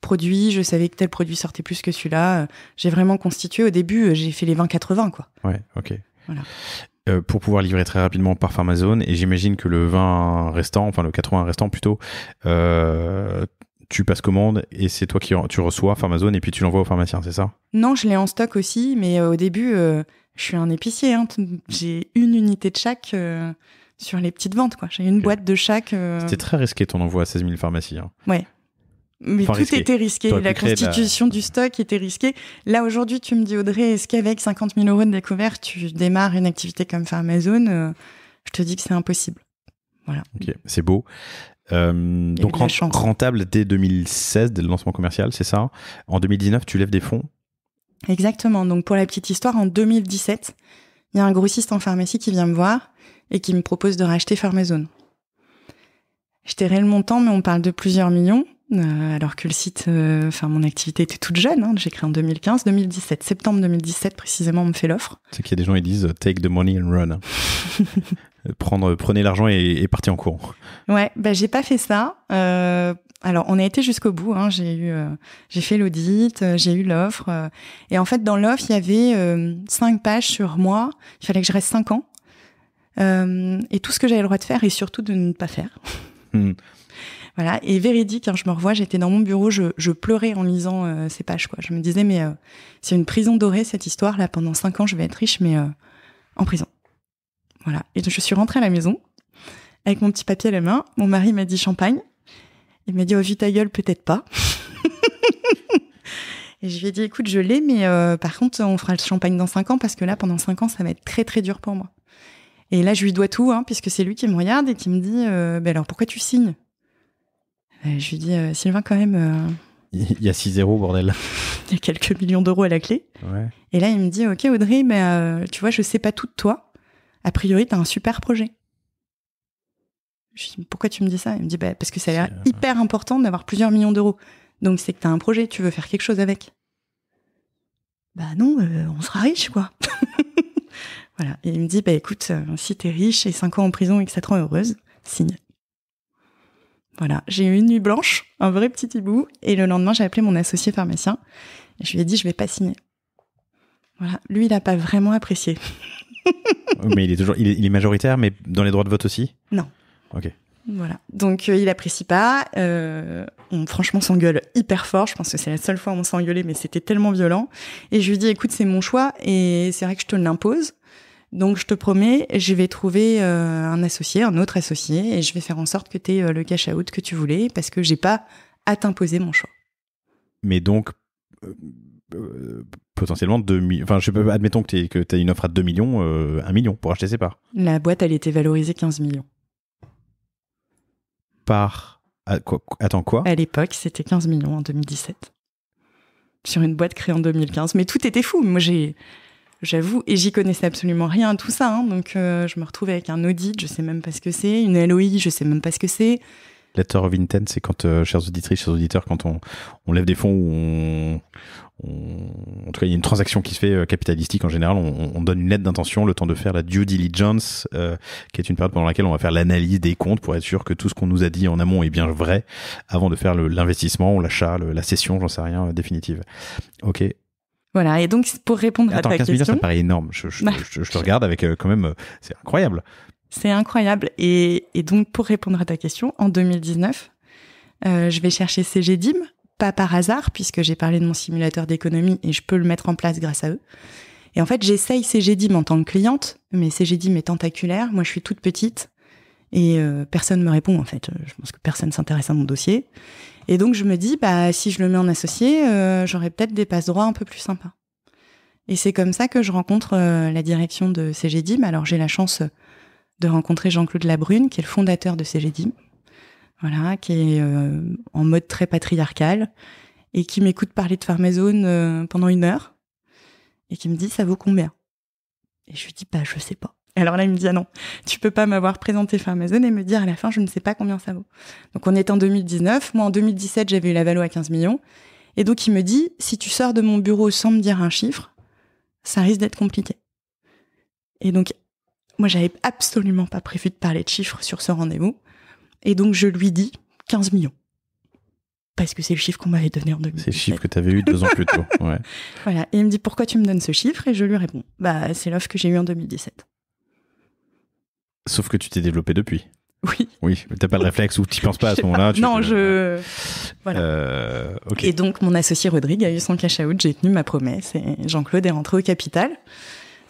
produits, je savais que tel produit sortait plus que celui-là. J'ai vraiment constitué. Au début, j'ai fait les 20-80, quoi. Ouais, ok. Voilà. Pour pouvoir livrer très rapidement par Pharmazone, et j'imagine que le 20 restant, enfin le 80 restant plutôt, tu passes commande et c'est toi qui tu reçois Pharmazone et puis tu l'envoies au pharmacien, c'est ça ? Non, je l'ai en stock aussi, mais au début, je suis un épicier. Hein. J'ai une unité de chaque sur les petites ventes, quoi. J'ai une boîte de chaque. C'était très risqué ton envoi à 16 000 pharmacies. Hein. Ouais. Mais enfin, tout risqué. Était risqué. La constitution du stock était risquée. Là, aujourd'hui, tu me dis, Audrey, est-ce qu'avec 50 000 euros de découvert, tu démarres une activité comme Pharmazone ? Je te dis que c'est impossible. Voilà. Ok, c'est beau. Donc, rentable dès 2016, dès le lancement commercial, c'est ça ? En 2019, tu lèves des fonds ? Exactement. Donc, pour la petite histoire, en 2017, il y a un grossiste en pharmacie qui vient me voir et qui me propose de racheter Pharmazone. Je tairai le montant, mais on parle de plusieurs millions. Alors que le site, mon activité était toute jeune, hein, j'ai créé en 2015, septembre 2017 précisément, on me fait l'offre. C'est qu'il y a des gens qui disent « take the money and run ». Prenez l'argent et partez en courant. Ouais, j'ai pas fait ça. Alors, on a été jusqu'au bout. Hein. J'ai fait l'audit, j'ai eu l'offre. Et en fait, dans l'offre, il y avait 5 pages sur moi. Il fallait que je reste 5 ans. Et tout ce que j'avais le droit de faire et surtout de ne pas faire. Voilà, et véridique, hein, je me revois, j'étais dans mon bureau, je pleurais en lisant ces pages, quoi. Je me disais, mais c'est une prison dorée, cette histoire, là, pendant 5 ans, je vais être riche, mais en prison. Voilà, et donc, je suis rentrée à la maison, avec mon petit papier à la main, mon mari m'a dit champagne, il m'a dit, oh, vu ta gueule, peut-être pas. Et je lui ai dit, écoute, je l'ai, mais par contre, on fera le champagne dans 5 ans, parce que là, pendant 5 ans, ça va être très, très dur pour moi. Et là, je lui dois tout, hein, puisque c'est lui qui me regarde et qui me dit, alors, pourquoi tu signes ? Je lui dis, Sylvain, quand même... Il y a 6-0, bordel. Il y a quelques millions d'euros à la clé. Ouais. Et là, il me dit, ok, Audrey, mais tu vois, je sais pas tout de toi. A priori, t'as un super projet. Je lui dis, pourquoi tu me dis ça ? Il me dit, parce que ça a l'air hyper important d'avoir plusieurs millions d'euros. Donc, c'est que t'as un projet, tu veux faire quelque chose avec. Non, on sera riche, quoi. Voilà. Et il me dit, écoute, si t'es riche et 5 ans en prison et que ça te rend heureuse, signe. Voilà, j'ai eu une nuit blanche, un vrai petit hibou, et le lendemain, j'ai appelé mon associé pharmacien, et je lui ai dit, je vais pas signer. Voilà, lui, il a pas vraiment apprécié. Mais il est majoritaire, mais dans les droits de vote aussi ? Non. Ok. Voilà, donc il apprécie pas, on franchement s'engueule hyper fort, je pense que c'est la seule fois où on s'est engueulé, mais c'était tellement violent, et je lui ai dit, écoute, c'est mon choix, et c'est vrai que je te l'impose. Donc, je te promets, je vais trouver un autre associé, et je vais faire en sorte que tu aies le cash out que tu voulais, parce que j'ai pas à t'imposer mon choix. Mais donc, potentiellement, admettons que tu as une offre à 2 millions, 1 million pour acheter ses parts. La boîte, elle était valorisée 15 millions. Attends, quoi ? À l'époque, c'était 15 millions en 2017. Sur une boîte créée en 2015. Mais tout était fou. Moi, j'avoue, et j'y connaissais absolument rien à tout ça, hein, donc je me retrouve avec un audit, je sais même pas ce que c'est, une LOI, je sais même pas ce que c'est. Letter of intent, c'est quand, chers auditrices, chers auditeurs, quand on lève des fonds ou en tout cas il y a une transaction qui se fait capitalistique en général, on donne une lettre d'intention, le temps de faire la due diligence, qui est une période pendant laquelle on va faire l'analyse des comptes pour être sûr que tout ce qu'on nous a dit en amont est bien vrai, avant de faire l'investissement ou l'achat, la cession, j'en sais rien, définitive. Ok. Voilà, et donc pour répondre à ta question... 15 millions, ça paraît énorme. Je te regarde avec quand même... C'est incroyable. C'est incroyable. Et donc, pour répondre à ta question, en 2019, je vais chercher CGDIM, pas par hasard, puisque j'ai parlé de mon simulateur d'économie et je peux le mettre en place grâce à eux. Et en fait, j'essaye CGDIM en tant que cliente, mais CGDIM est tentaculaire. Moi, je suis toute petite et personne me répond, en fait. Je pense que personne s'intéresse à mon dossier. Et donc, je me dis, si je le mets en associé, j'aurai peut-être des passe-droits un peu plus sympas. Et c'est comme ça que je rencontre la direction de Cegedim. Alors, j'ai la chance de rencontrer Jean-Claude Labrune, qui est le fondateur de Cegedim, voilà, qui est en mode très patriarcal, et qui m'écoute parler de Pharmazone pendant 1 heure, et qui me dit « ça vaut combien ?» Et je lui dis « bah, je sais pas ». Alors là, il me dit « ah non, tu peux pas m'avoir présenté Pharmazone et me dire à la fin, je ne sais pas combien ça vaut ». Donc on est en 2019, moi en 2017, j'avais eu la valo à 15 millions, et donc il me dit « si tu sors de mon bureau sans me dire un chiffre, ça risque d'être compliqué ». Et donc, moi, j'avais absolument pas prévu de parler de chiffres sur ce rendez-vous, et donc je lui dis 15 millions. Parce que c'est le chiffre qu'on m'avait donné en 2017. C'est le chiffre que tu avais eu 2 ans plus tôt. Ouais. Voilà. Et il me dit, pourquoi tu me donnes ce chiffre ? Et je lui réponds, bah, c'est l'offre que j'ai eue en 2017. Sauf que tu t'es développé depuis. Oui. Oui, mais t'as pas le réflexe ou tu penses pas à ce moment-là. Voilà. Ok. Et donc, mon associé Rodrigue a eu son cash out, j'ai tenu ma promesse et Jean-Claude est rentré au capital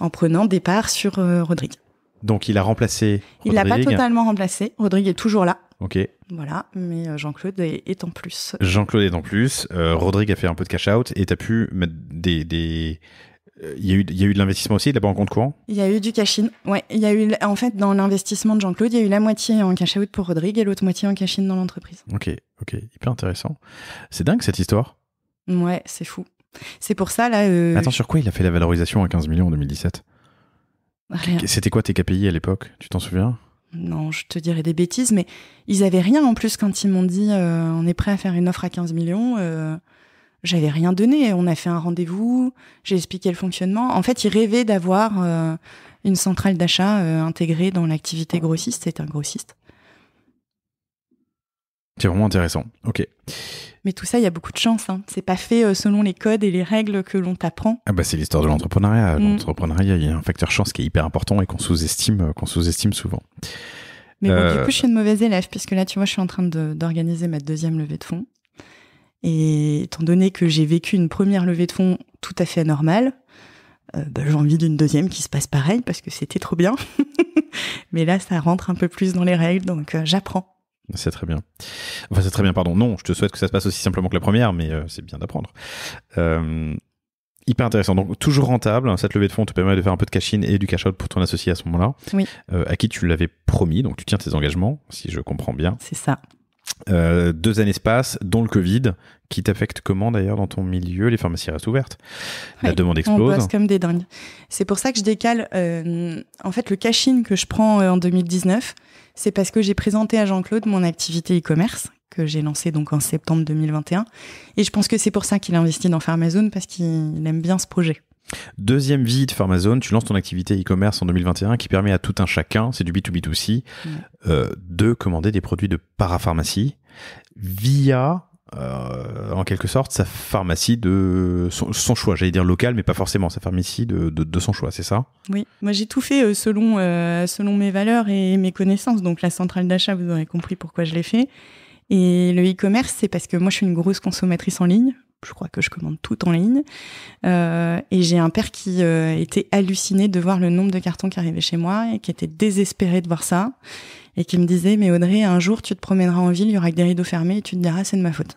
en prenant des parts sur Rodrigue. Donc, il a remplacé Rodrigue. Il l'a pas totalement remplacé. Rodrigue est toujours là. Ok. Voilà, mais Jean-Claude est en plus. Jean-Claude est en plus. Rodrigue a fait un peu de cash out et t'as pu mettre des... Il y a eu de l'investissement aussi, d'abord en compte courant ? Il y a eu du cash-in. Ouais, il y a eu, en fait, dans l'investissement de Jean-Claude, il y a eu la moitié en cash-out pour Rodrigue et l'autre moitié en cash-in dans l'entreprise. Ok, hyper intéressant. C'est dingue cette histoire. Ouais, c'est fou. C'est pour ça, là... Attends, sur quoi il a fait la valorisation à 15 millions en 2017 ? Rien. C'était quoi tes KPI à l'époque ? Tu t'en souviens ? Non, je te dirais des bêtises, mais ils avaient rien en plus quand ils m'ont dit on est prêt à faire une offre à 15 millions. J'avais rien donné. On a fait un rendez-vous, j'ai expliqué le fonctionnement. En fait, ils rêvaient d'avoir une centrale d'achat intégrée dans l'activité grossiste. C'est un grossiste. C'est vraiment intéressant. Ok. Mais tout ça, il y a beaucoup de chance. Hein. C'est pas fait selon les codes et les règles que l'on t'apprend. Ah bah c'est l'histoire de l'entrepreneuriat. L'entrepreneuriat, il y a un facteur chance qui est hyper important et qu'on sous-estime souvent. Mais bon, du coup, je suis une mauvaise élève puisque là, tu vois, je suis en train d'organiser ma 2e levée de fonds. Et étant donné que j'ai vécu une première levée de fonds tout à fait normale, j'ai envie d'une 2e qui se passe pareil parce que c'était trop bien. Mais là, ça rentre un peu plus dans les règles, donc j'apprends. C'est très bien. Enfin, c'est très bien, pardon. Non, je te souhaite que ça se passe aussi simplement que la première, mais c'est bien d'apprendre. Hyper intéressant. Donc, toujours rentable. Cette levée de fonds te permet de faire un peu de cash-in et du cash-out pour ton associé à ce moment-là. Oui. À qui tu l'avais promis. Donc, tu tiens tes engagements, si je comprends bien. C'est ça. 2 années se passent, dont le Covid, qui t'affecte comment d'ailleurs dans ton milieu ? Les pharmacies restent ouvertes. La demande explose. On bosse comme des dingues. C'est pour ça que je décale. En fait, le cash-in que je prends en 2019, c'est parce que j'ai présenté à Jean-Claude mon activité e-commerce que j'ai lancée donc en septembre 2021. Et je pense que c'est pour ça qu'il a investi dans Pharmazone, parce qu'il aime bien ce projet. 2e vie de Pharmazone, tu lances ton activité e-commerce en 2021 qui permet à tout un chacun, c'est du B2B2C, de commander des produits de parapharmacie via, en quelque sorte, sa pharmacie de son choix. J'allais dire locale, mais pas forcément, sa pharmacie de son choix, c'est ça ? Oui, moi j'ai tout fait selon mes valeurs et mes connaissances. Donc la centrale d'achat, vous aurez compris pourquoi je l'ai fait. Et le e-commerce, c'est parce que moi je suis une grosse consommatrice en ligne. Je crois que je commande tout en ligne. Et j'ai un père qui était halluciné de voir le nombre de cartons qui arrivaient chez moi et qui était désespéré de voir ça. Et qui me disait, mais Audrey, un jour tu te promèneras en ville, il y aura que des rideaux fermés et tu te diras, c'est de ma faute.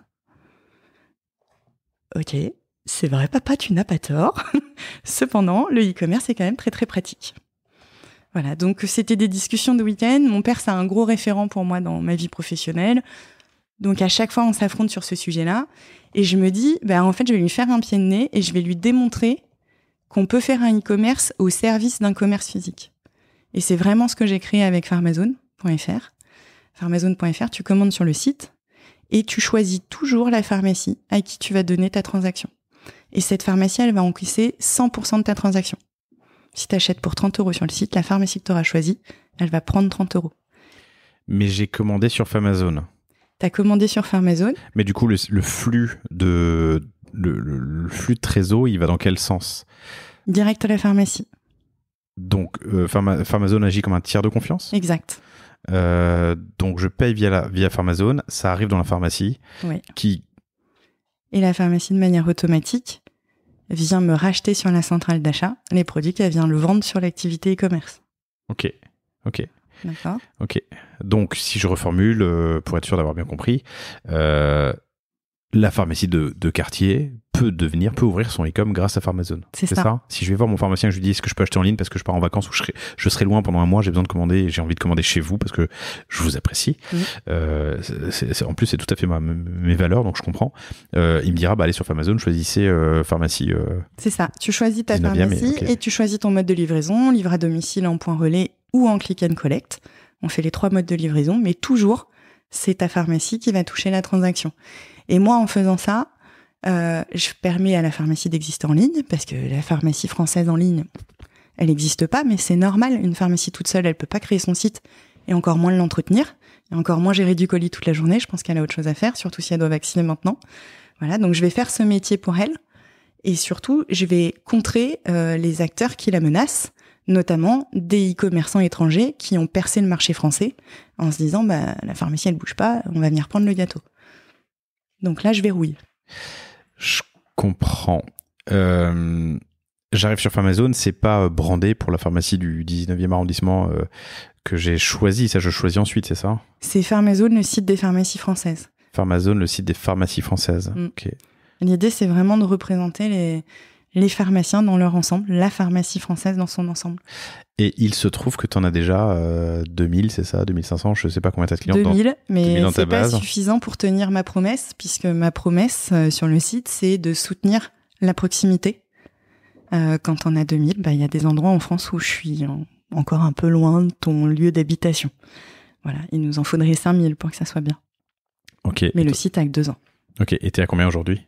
Ok, c'est vrai papa, tu n'as pas tort. Cependant, le e-commerce est quand même très très pratique. Voilà, donc c'était des discussions de week-end. Mon père, c'est un gros référent pour moi dans ma vie professionnelle. Donc à chaque fois, on s'affronte sur ce sujet-là. Et je me dis, en fait, je vais lui faire un pied de nez et je vais lui démontrer qu'on peut faire un e-commerce au service d'un commerce physique. Et c'est vraiment ce que j'ai créé avec Pharmazone.fr. Pharmazone.fr, tu commandes sur le site et tu choisis toujours la pharmacie à qui tu vas donner ta transaction. Et cette pharmacie, elle va encaisser 100% de ta transaction. Si tu achètes pour 30 € sur le site, la pharmacie que tu auras choisie, elle va prendre 30 €. Mais j'ai commandé sur Pharmazone. T'as commandé sur Pharmazone. Mais du coup, le flux de trésor, il va dans quel sens ? Direct à la pharmacie. Donc, Pharmazone agit comme un tiers de confiance ? Exact. Donc, je paye via Pharmazone, ça arrive dans la pharmacie. Oui. Qui... Et la pharmacie, de manière automatique, vient me racheter sur la centrale d'achat les produits qu'elle vient le vendre sur l'activité e-commerce. Ok. D'accord. Ok. Donc, si je reformule, pour être sûr d'avoir bien compris, la pharmacie de quartier peut ouvrir son e-com grâce à Pharmazone. C'est ça. Si je vais voir mon pharmacien et je lui dis est-ce que je peux acheter en ligne parce que je pars en vacances ou je serai loin pendant un mois, j'ai besoin de commander et j'ai envie de commander chez vous parce que je vous apprécie. En plus, c'est tout à fait mes valeurs, donc je comprends. Il me dira allez sur Pharmazone, choisissez pharmacie. C'est ça. Tu choisis ta pharmacie et tu choisis ton mode de livraison, livre à domicile en point relais ou en click and collect. On fait les 3 modes de livraison, mais toujours, c'est ta pharmacie qui va toucher la transaction. Et moi, en faisant ça, je permets à la pharmacie d'exister en ligne, parce que la pharmacie française en ligne, elle n'existe pas, mais c'est normal. Une pharmacie toute seule, elle peut pas créer son site et encore moins l'entretenir, et encore moins gérer du colis toute la journée. Je pense qu'elle a autre chose à faire, surtout si elle doit vacciner maintenant. Voilà, donc je vais faire ce métier pour elle, et surtout, je vais contrer les acteurs qui la menacent, notamment des e-commerçants étrangers qui ont percé le marché français en se disant la pharmacie elle bouge pas, on va venir prendre le gâteau. Donc là, je verrouille. Je comprends. J'arrive sur Pharmazone, c'est pas brandé pour la pharmacie du 19e arrondissement que j'ai choisi. Ça, je choisis ensuite, c'est ça ? C'est Pharmazone, le site des pharmacies françaises. Pharmazone, le site des pharmacies françaises. Ok. L'idée, c'est vraiment de représenter les pharmaciens dans leur ensemble, la pharmacie française dans son ensemble. Et il se trouve que tu en as déjà 2000, c'est ça, 2500, je sais pas combien t'as de clients. 2000, mais dans c'est pas base. Suffisant pour tenir ma promesse, puisque ma promesse sur le site, c'est de soutenir la proximité. Quand on a 2000, il y a des endroits en France où je suis encore un peu loin de ton lieu d'habitation. Voilà, il nous en faudrait 5000 pour que ça soit bien. Ok. Mais le site a que 2 ans. Ok, et t'es à combien aujourd'hui ?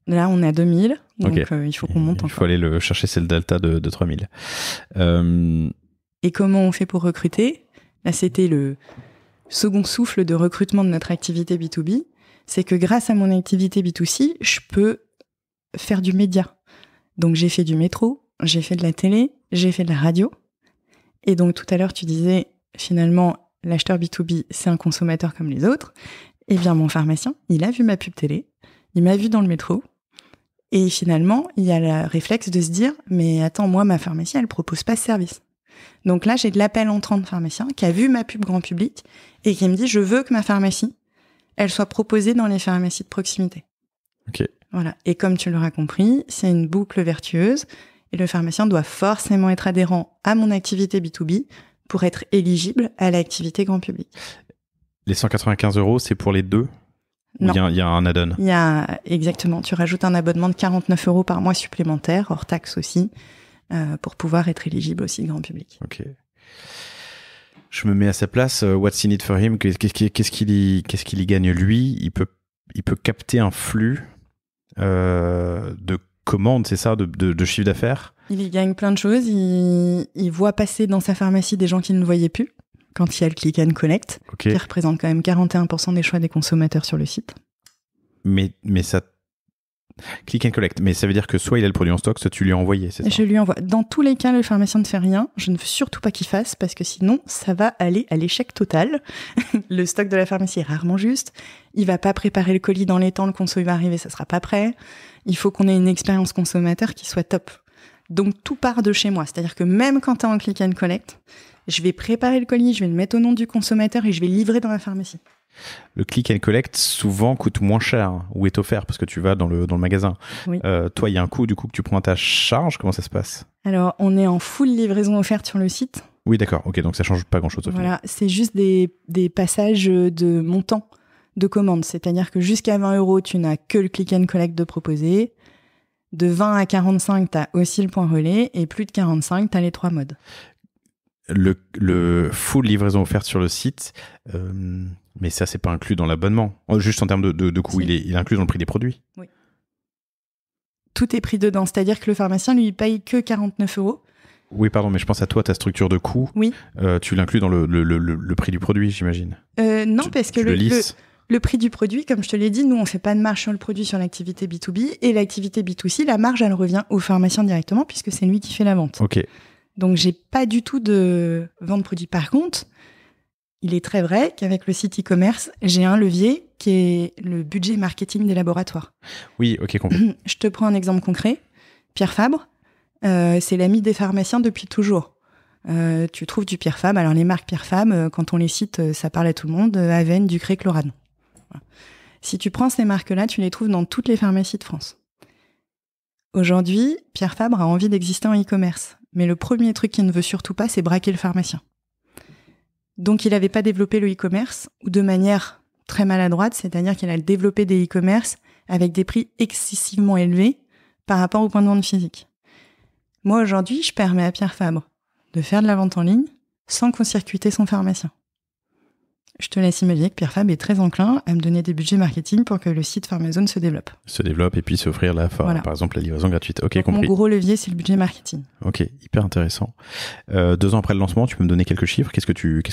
Là, on est à 2000, donc il faut qu'on monte encore. Il faut aller le chercher, c'est le delta de 3000. Et comment on fait pour recruter ? Là, c'était le second souffle de recrutement de notre activité B2B. C'est que grâce à mon activité B2C, je peux faire du média. Donc, j'ai fait du métro, j'ai fait de la télé, j'ai fait de la radio. Et donc, tout à l'heure, tu disais, finalement, l'acheteur B2B, c'est un consommateur comme les autres. Eh bien, mon pharmacien, il a vu ma pub télé, il m'a vu dans le métro. Et finalement, il y a le réflexe de se dire « Mais attends, moi, ma pharmacie, elle propose pas ce service. » Donc là, j'ai de l'appel entrant de pharmacien qui a vu ma pub grand public et qui me dit « Je veux que ma pharmacie, elle soit proposée dans les pharmacies de proximité. » Ok. Voilà. Et comme tu l'auras compris, c'est une boucle vertueuse et le pharmacien doit forcément être adhérent à mon activité B2B pour être éligible à l'activité grand public. Les 195 €, c'est pour les deux ? Non. Il y a un add-on. Exactement. Tu rajoutes un abonnement de 49 € par mois supplémentaire, hors taxe aussi, pour pouvoir être éligible aussi grand public. Ok. Je me mets à sa place. What's in it for him ? Qu'est-ce qu'il y gagne lui ? Il peut capter un flux de commandes, c'est ça, de chiffre d'affaires ? Il y gagne plein de choses. Il voit passer dans sa pharmacie des gens qu'il ne voyait plus. Quand il y a le click and collect, qui représente quand même 41% des choix des consommateurs sur le site. Mais ça... Click and collect, mais ça veut dire que soit il a le produit en stock, soit tu lui as envoyé, c'est ça ? Je lui envoie. Dans tous les cas, le pharmacien ne fait rien. Je ne veux surtout pas qu'il fasse, parce que sinon, ça va aller à l'échec total. Le stock de la pharmacie est rarement juste. Il va pas préparer le colis dans les temps, le conso il va arriver, ça sera pas prêt. Il faut qu'on ait une expérience consommateur qui soit top. Donc tout part de chez moi. C'est-à-dire que même quand tu es en click and collect, je vais préparer le colis, je vais le mettre au nom du consommateur et je vais le livrer dans la pharmacie. Le click and collect souvent coûte moins cher ou est offert parce que tu vas dans le magasin. Oui. Toi, il y a un coût du coup que tu prends à ta charge. Comment ça se passe ? Alors, on est en full livraison offerte sur le site. Oui, d'accord. Ok, donc ça change pas grand-chose au final. Voilà, c'est juste des passages de montant de commande. C'est-à-dire que jusqu'à 20 €, tu n'as que le click and collect de proposer. De 20 à 45, tu as aussi le point relais. Et plus de 45, tu as les 3 modes. Le full livraison offerte sur le site, mais ça, c'est pas inclus dans l'abonnement. Juste en termes de coût, si. Il est inclus dans le prix des produits. Oui. Tout est pris dedans. C'est-à-dire que le pharmacien, lui, paye que 49 €. Oui, pardon, mais je pense à toi, ta structure de coût. Oui. Tu l'inclus dans le prix du produit, j'imagine. Non, parce que le prix du produit, comme je te l'ai dit, nous, on fait pas de marge sur le produit sur l'activité B2B. Et l'activité B2C, la marge, elle revient au pharmacien directement, puisque c'est lui qui fait la vente. Ok. Donc, j'ai pas du tout de vente produit. Par contre, il est très vrai qu'avec le site e-commerce, j'ai un levier qui est le budget marketing des laboratoires. Oui, ok, compris. Je te prends un exemple concret. Pierre Fabre, c'est l'ami des pharmaciens depuis toujours. Tu trouves du Pierre Fabre. Alors, les marques Pierre Fabre, quand on les cite, ça parle à tout le monde. Aven, Ducré, Chlorane. Voilà. Si tu prends ces marques-là, tu les trouves dans toutes les pharmacies de France. Aujourd'hui, Pierre Fabre a envie d'exister en e-commerce. Mais le premier truc qu'il ne veut surtout pas, c'est braquer le pharmacien. Donc, il n'avait pas développé le e-commerce, ou de manière très maladroite, c'est-à-dire qu'il a développé des e-commerce avec des prix excessivement élevés par rapport au point de vente physique. Moi, aujourd'hui, je permets à Pierre Fabre de faire de la vente en ligne sans court-circuiter son pharmacien. Je te laisse imaginer que Pierre Fabre est très enclin à me donner des budgets marketing pour que le site Pharmazone se développe. Se développe et puisse offrir par exemple la livraison gratuite. Ok, donc, compris. Mon gros levier, c'est le budget marketing. Ok, hyper intéressant. 2 ans après le lancement, tu peux me donner quelques chiffres. Qu'est-ce que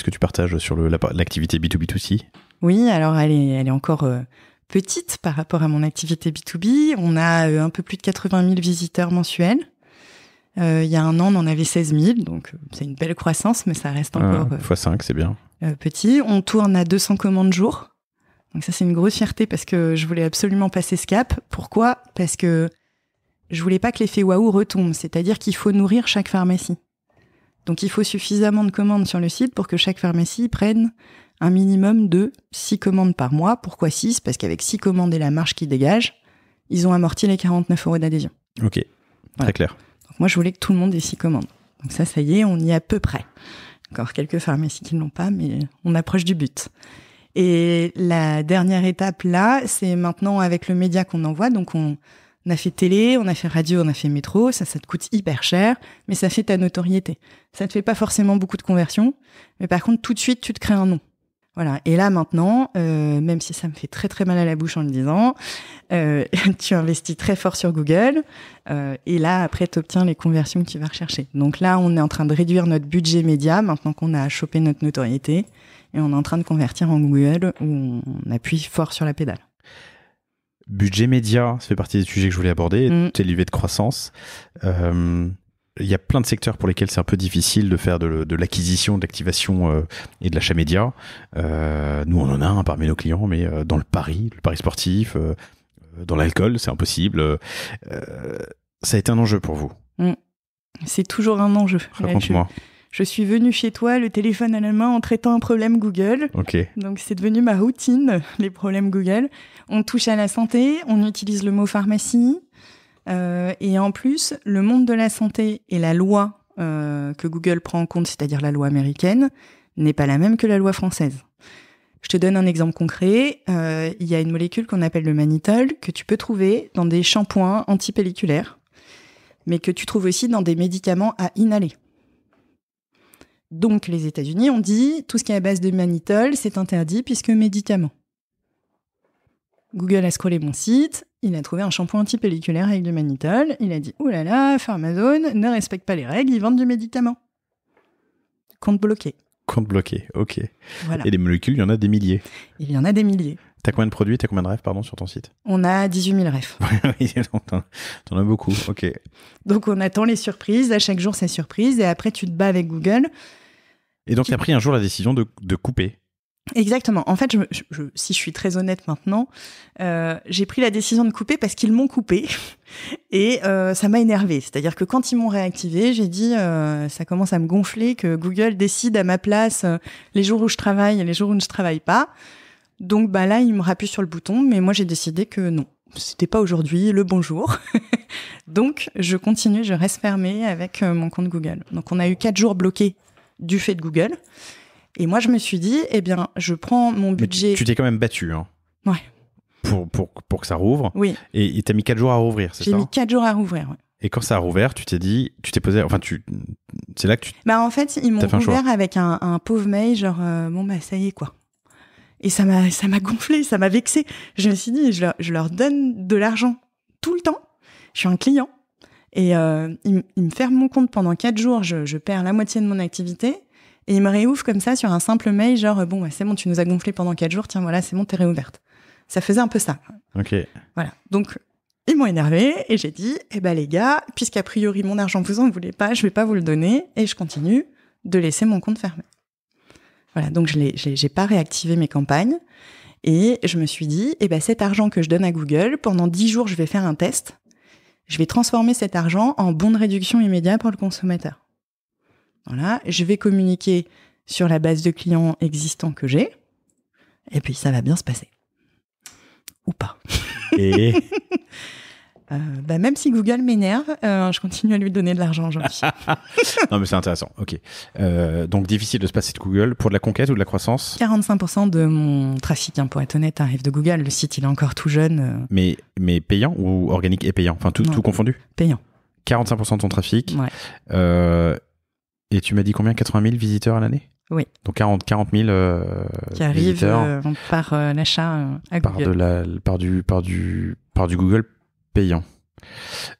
tu partages sur l'activité B2B2C ? Oui, alors elle est encore petite par rapport à mon activité B2B. On a un peu plus de 80 000 visiteurs mensuels. Il y a un an, on en avait 16 000, donc c'est une belle croissance, mais ça reste encore x5, c'est bien. Petit. On tourne à 200 commandes jour. Donc ça, c'est une grosse fierté parce que je voulais absolument passer ce cap. Pourquoi ? Parce que je voulais pas que l'effet waouh retombe, c'est-à-dire qu'il faut nourrir chaque pharmacie. Donc il faut suffisamment de commandes sur le site pour que chaque pharmacie prenne un minimum de 6 commandes par mois. Pourquoi 6 ? Parce qu'avec 6 commandes et la marge qui dégage, ils ont amorti les 49 € d'adhésion. Ok, très clair. Donc moi, je voulais que tout le monde ait 6 commandes. Donc ça y est, on y est à peu près. Encore quelques pharmacies qui ne l'ont pas, mais on approche du but. Et la dernière étape là, c'est maintenant avec le média qu'on envoie. Donc on a fait télé, on a fait radio, on a fait métro. Ça te coûte hyper cher, mais ça fait ta notoriété. Ça te fait pas forcément beaucoup de conversions, mais par contre, tout de suite, tu te crées un nom. Voilà. Et là, maintenant, même si ça me fait très, très mal à la bouche en le disant, tu investis très fort sur Google. Et là, après, tu obtiens les conversions que tu vas rechercher. Donc là, on est en train de réduire notre budget média, maintenant qu'on a chopé notre notoriété. Et on est en train de convertir en Google, où on appuie fort sur la pédale. Budget média, ça fait partie des sujets que je voulais aborder. Tes levées de croissance. Il y a plein de secteurs pour lesquels c'est un peu difficile de faire de l'acquisition, de l'activation et de l'achat média. Nous, on en a parmi nos clients, mais dans le pari sportif, dans l'alcool, c'est impossible. Ça a été un enjeu pour vous. C'est toujours un enjeu. Raconte-moi. Je suis venue chez toi, le téléphone à la main, en traitant un problème Google. Okay. Donc, c'est devenu ma routine, les problèmes Google. On touche à la santé, on utilise le mot pharmacie. Et en plus, le monde de la santé et la loi que Google prend en compte, c'est-à-dire la loi américaine, n'est pas la même que la loi française. Je te donne un exemple concret. Il y a une molécule qu'on appelle le mannitol que tu peux trouver dans des shampoings antipelliculaires, mais que tu trouves aussi dans des médicaments à inhaler. Donc, les États-Unis ont dit tout ce qui est à base de mannitol, c'est interdit puisque médicament. Google a scrollé mon site, il a trouvé un shampoing antipelliculaire avec du mannitol, il a dit « Ouh là là, Pharmazone ne respecte pas les règles, ils vendent du médicament. » Compte bloqué. Compte bloqué, ok. Voilà. Et les molécules, il y en a des milliers. Il y en a des milliers. T'as combien de produits, t'as combien de refs, sur ton site ? On a 18 000 refs. Oui, t'en as beaucoup, ok. Donc on attend les surprises, à chaque jour c'est surprise, et après tu te bats avec Google. Et donc t'as pris un jour la décision de couper. Exactement. En fait, si je suis très honnête maintenant, j'ai pris la décision de couper parce qu'ils m'ont coupé et ça m'a énervée. C'est-à-dire que quand ils m'ont réactivé, j'ai dit ça commence à me gonfler que Google décide à ma place les jours où je travaille et les jours où je travaille pas. Donc là, ils me rappuient sur le bouton, mais moi j'ai décidé que non, c'était pas aujourd'hui le bonjour. Donc je continue, je reste fermée avec mon compte Google. Donc on a eu 4 jours bloqués du fait de Google. Et moi, je me suis dit, je prends mon budget... Mais tu t'es quand même battu, hein. Ouais. Pour que ça rouvre. Oui. Et t'as mis 4 jours à rouvrir, c'est ça ? J'ai mis 4 jours à rouvrir, ouais. Et quand ça a rouvert, tu t'es posé... Enfin, c'est là que tu... En fait, ils m'ont rouvert avec un pauvre mail, genre, ça y est, quoi. Et ça m'a gonflé, ça m'a vexé. Je me suis dit, je leur donne de l'argent tout le temps. Je suis un client. Et ils me ferment mon compte pendant 4 jours. Je perds la moitié de mon activité. Et il me réouvre comme ça sur un simple mail, genre, c'est bon, tu nous as gonflé pendant 4 jours, tiens, voilà, c'est bon, t'es réouverte. Ça faisait un peu ça. Ok. Voilà. Donc, ils m'ont énervé et j'ai dit, les gars, puisqu'a priori, mon argent, vous en voulez pas, je vais pas vous le donner et je continue de laisser mon compte fermé. Voilà. Donc, j'ai pas réactivé mes campagnes et je me suis dit, cet argent que je donne à Google, pendant 10 jours, je vais faire un test. Je vais transformer cet argent en bon de réduction immédiat pour le consommateur. Voilà, je vais communiquer sur la base de clients existants que j'ai, et puis ça va bien se passer. Ou pas. Et Même si Google m'énerve, je continue à lui donner de l'argent aujourd'hui. Non, mais c'est intéressant. Ok. Donc, difficile de se passer de Google pour de la conquête ou de la croissance? 45% de mon trafic, pour être honnête, arrive de Google. Le site, il est encore tout jeune. Mais payant ou organique et payant? Enfin, tout confondu? Payant. 45% de ton trafic. Ouais. Et tu m'as dit combien? 80 000 visiteurs à l'année? Oui. Donc 40 000 qui arrivent par l'achat à Google. Par du Google payant.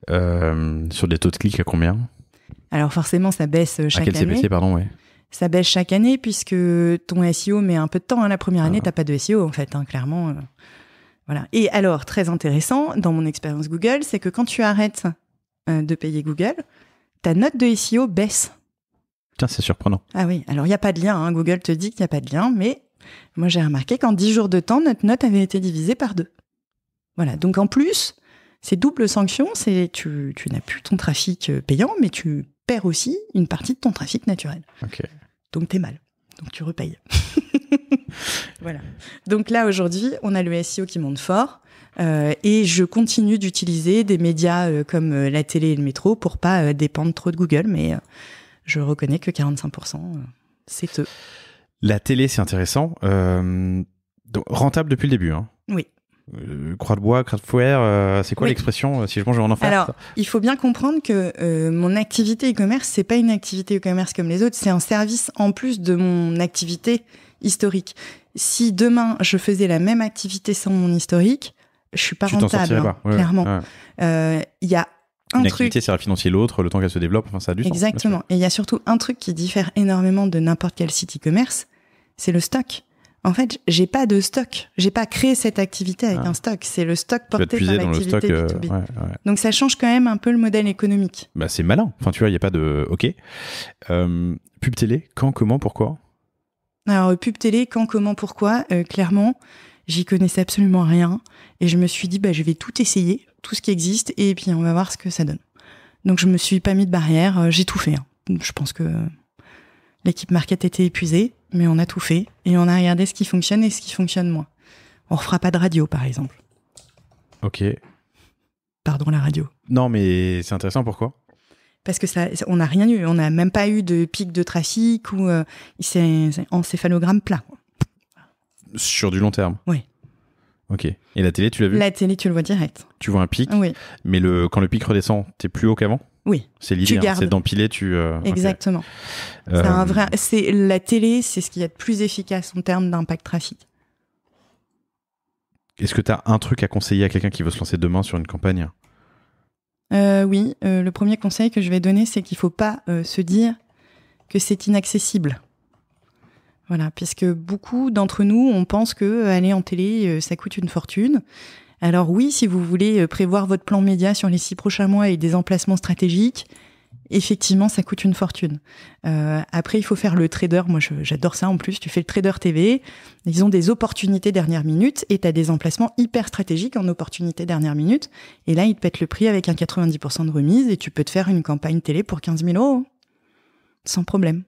Sur des taux de clics à combien? Alors forcément, ça baisse chaque année. À quel CPC, pardon, ouais. Ça baisse chaque année puisque ton SEO met un peu de temps. La première année, t'as pas de SEO en fait, clairement. Voilà. Et alors, très intéressant, dans mon expérience Google, c'est que quand tu arrêtes de payer Google, ta note de SEO baisse. Tiens, c'est surprenant. Ah oui, alors il n'y a pas de lien. Google te dit qu'il n'y a pas de lien, mais moi j'ai remarqué qu'en 10 jours de temps, notre note avait été divisée par 2. Voilà, donc en plus, c'est double sanction, tu n'as plus ton trafic payant, mais tu perds aussi une partie de ton trafic naturel. Ok. Donc t'es mal, donc tu repayes. Voilà. Donc là, aujourd'hui, on a le SEO qui monte fort, et je continue d'utiliser des médias comme la télé et le métro pour pas dépendre trop de Google, mais... je reconnais que 45%, c'est eux. La télé, c'est intéressant. Donc, rentable depuis le début. Hein. Oui. Croix de bois, croix de fer, c'est quoi l'expression? Si je mange, je vais en enfer. Alors, il faut bien comprendre que mon activité e-commerce, c'est pas une activité e-commerce comme les autres, c'est un service en plus de mon activité historique. Si demain, je faisais la même activité sans mon historique, je suis pas rentable, clairement. Il y a une activité sert à financer l'autre, le temps qu'elle se développe, ça a du sens. Exactement. Et il y a surtout un truc qui diffère énormément de n'importe quel site e-commerce, c'est le stock. En fait, j'ai pas de stock. J'ai pas créé cette activité avec un stock. C'est le stock porté par l'activité B2B. Donc ça change quand même un peu le modèle économique. Bah c'est malin. Enfin, tu vois, il n'y a pas de... Ok. Pub télé, quand, comment, pourquoi? Alors, pub télé, quand, comment, pourquoi? Clairement, j'y connaissais absolument rien. Et je me suis dit, je vais tout essayer, tout ce qui existe, et puis on va voir ce que ça donne. Donc je me suis pas mis de barrière, j'ai tout fait. Je pense que l'équipe market était épuisée, mais on a tout fait, et on a regardé ce qui fonctionne et ce qui fonctionne moins. On refera pas de radio, par exemple. Ok. Pardon, la radio. Non, mais c'est intéressant, pourquoi? Parce que on n'a rien eu, on n'a même pas eu de pic de trafic, ou c'est encéphalogramme plat. Sur du long terme? Oui. Ok. Et la télé, tu l'as vu? La télé, tu le vois direct. Tu vois un pic? Oui. Mais quand le pic redescend, t'es plus haut qu'avant? Oui. C'est l'idée, c'est d'empiler, Exactement. Okay. La télé, c'est ce qu'il y a de plus efficace en termes d'impact trafic. Est-ce que t'as un truc à conseiller à quelqu'un qui veut se lancer demain sur une campagne? Oui. Le premier conseil que je vais donner, c'est qu'il faut pas se dire que c'est inaccessible. Voilà, puisque beaucoup d'entre nous, on pense que aller en télé, ça coûte une fortune. Alors oui, si vous voulez prévoir votre plan média sur les 6 prochains mois et des emplacements stratégiques, effectivement, ça coûte une fortune. Après, il faut faire le trader. Moi, j'adore ça en plus. Tu fais le trader TV. Ils ont des opportunités dernière minute et tu as des emplacements hyper stratégiques en opportunité dernière minute. Et là, ils te pètent le prix avec un 90% de remise et tu peux te faire une campagne télé pour 15 000 €. Sans problème.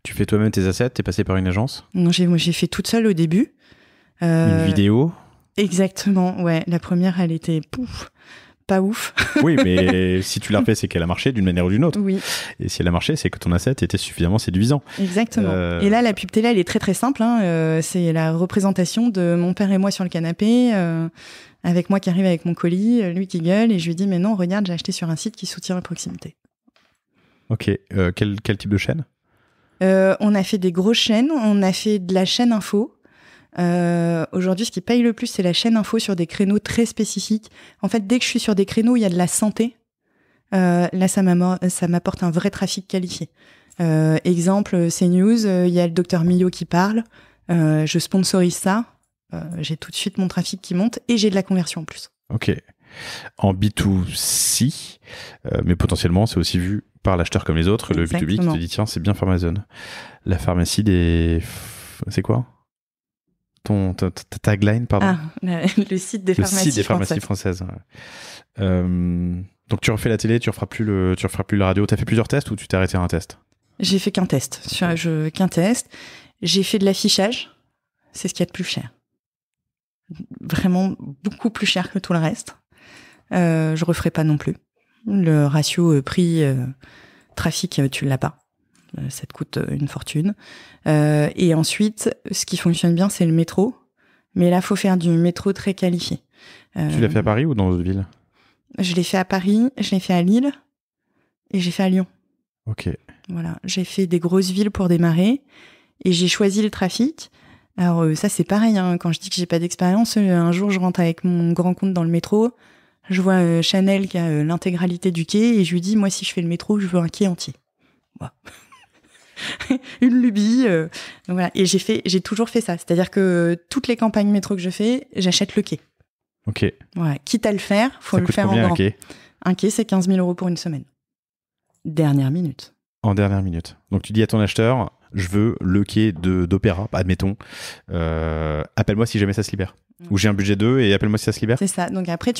Tu fais toi-même tes assets? T'es passé par une agence? Non, j'ai fait toute seule au début. Une vidéo? Exactement, ouais. La première, elle était pas ouf. Oui, mais si tu l'as refait, c'est qu'elle a marché d'une manière ou d'une autre. Oui. Et si elle a marché, c'est que ton asset était suffisamment séduisant. Exactement. Et là, la pub télé, elle est très très simple. C'est la représentation de mon père et moi sur le canapé, avec moi qui arrive avec mon colis, lui qui gueule, et je lui dis, mais non, regarde, j'ai acheté sur un site qui soutient la proximité. Ok. Quel type de chaîne? On a fait des grosses chaînes, on a fait de la chaîne info. Aujourd'hui, ce qui paye le plus, c'est la chaîne info sur des créneaux très spécifiques. En fait, dès que je suis sur des créneaux, il y a de la santé. Là, ça m'apporte un vrai trafic qualifié. Exemple, CNews, il y a le docteur Millot qui parle. Je sponsorise ça. J'ai tout de suite mon trafic qui monte et j'ai de la conversion en plus. Ok. En B2C, mais potentiellement, c'est aussi vu par l'acheteur comme les autres. Exactement. Le B2B qui te dit, tiens, c'est bien Pharmazone. La pharmacie des... C'est quoi ta tagline, pardon? Le site des pharmacies françaises. Donc tu refais la télé, tu referas plus la radio. T'as fait plusieurs tests ou tu t'es arrêté à un test? J'ai fait qu'un test. Qu'un test. J'ai fait de l'affichage. C'est ce qu'il y a de plus cher. Vraiment beaucoup plus cher que tout le reste. Je referai pas non plus. Le ratio prix-trafic, tu l'as pas. Ça te coûte une fortune. Et ensuite, ce qui fonctionne bien, c'est le métro. Mais là, faut faire du métro très qualifié. Tu l'as fait à Paris ou dans d'autres villes? Je l'ai fait à Paris, je l'ai fait à Lille et j'ai fait à Lyon. Ok. Voilà, j'ai fait des grosses villes pour démarrer et j'ai choisi le trafic. Alors ça, c'est pareil, hein. Quand je dis que j'ai pas d'expérience, un jour, je rentre avec mon grand compte dans le métro. Je vois Chanel qui a l'intégralité du quai et je lui dis, moi, si je fais le métro, je veux un quai entier. Voilà. Une lubie. Donc voilà. Et j'ai toujours fait ça. C'est-à-dire que toutes les campagnes métro que je fais, j'achète le quai. Ok. Voilà. Quitte à le faire, faut le faire en grand. Un quai, c'est 15 000 € pour une semaine. Dernière minute. En dernière minute. Donc tu dis à ton acheteur, je veux le quai d'Opéra, admettons. Appelle-moi si jamais ça se libère. Ou j'ai un budget 2 et appelle-moi si ça se libère. C'est ça. Donc après,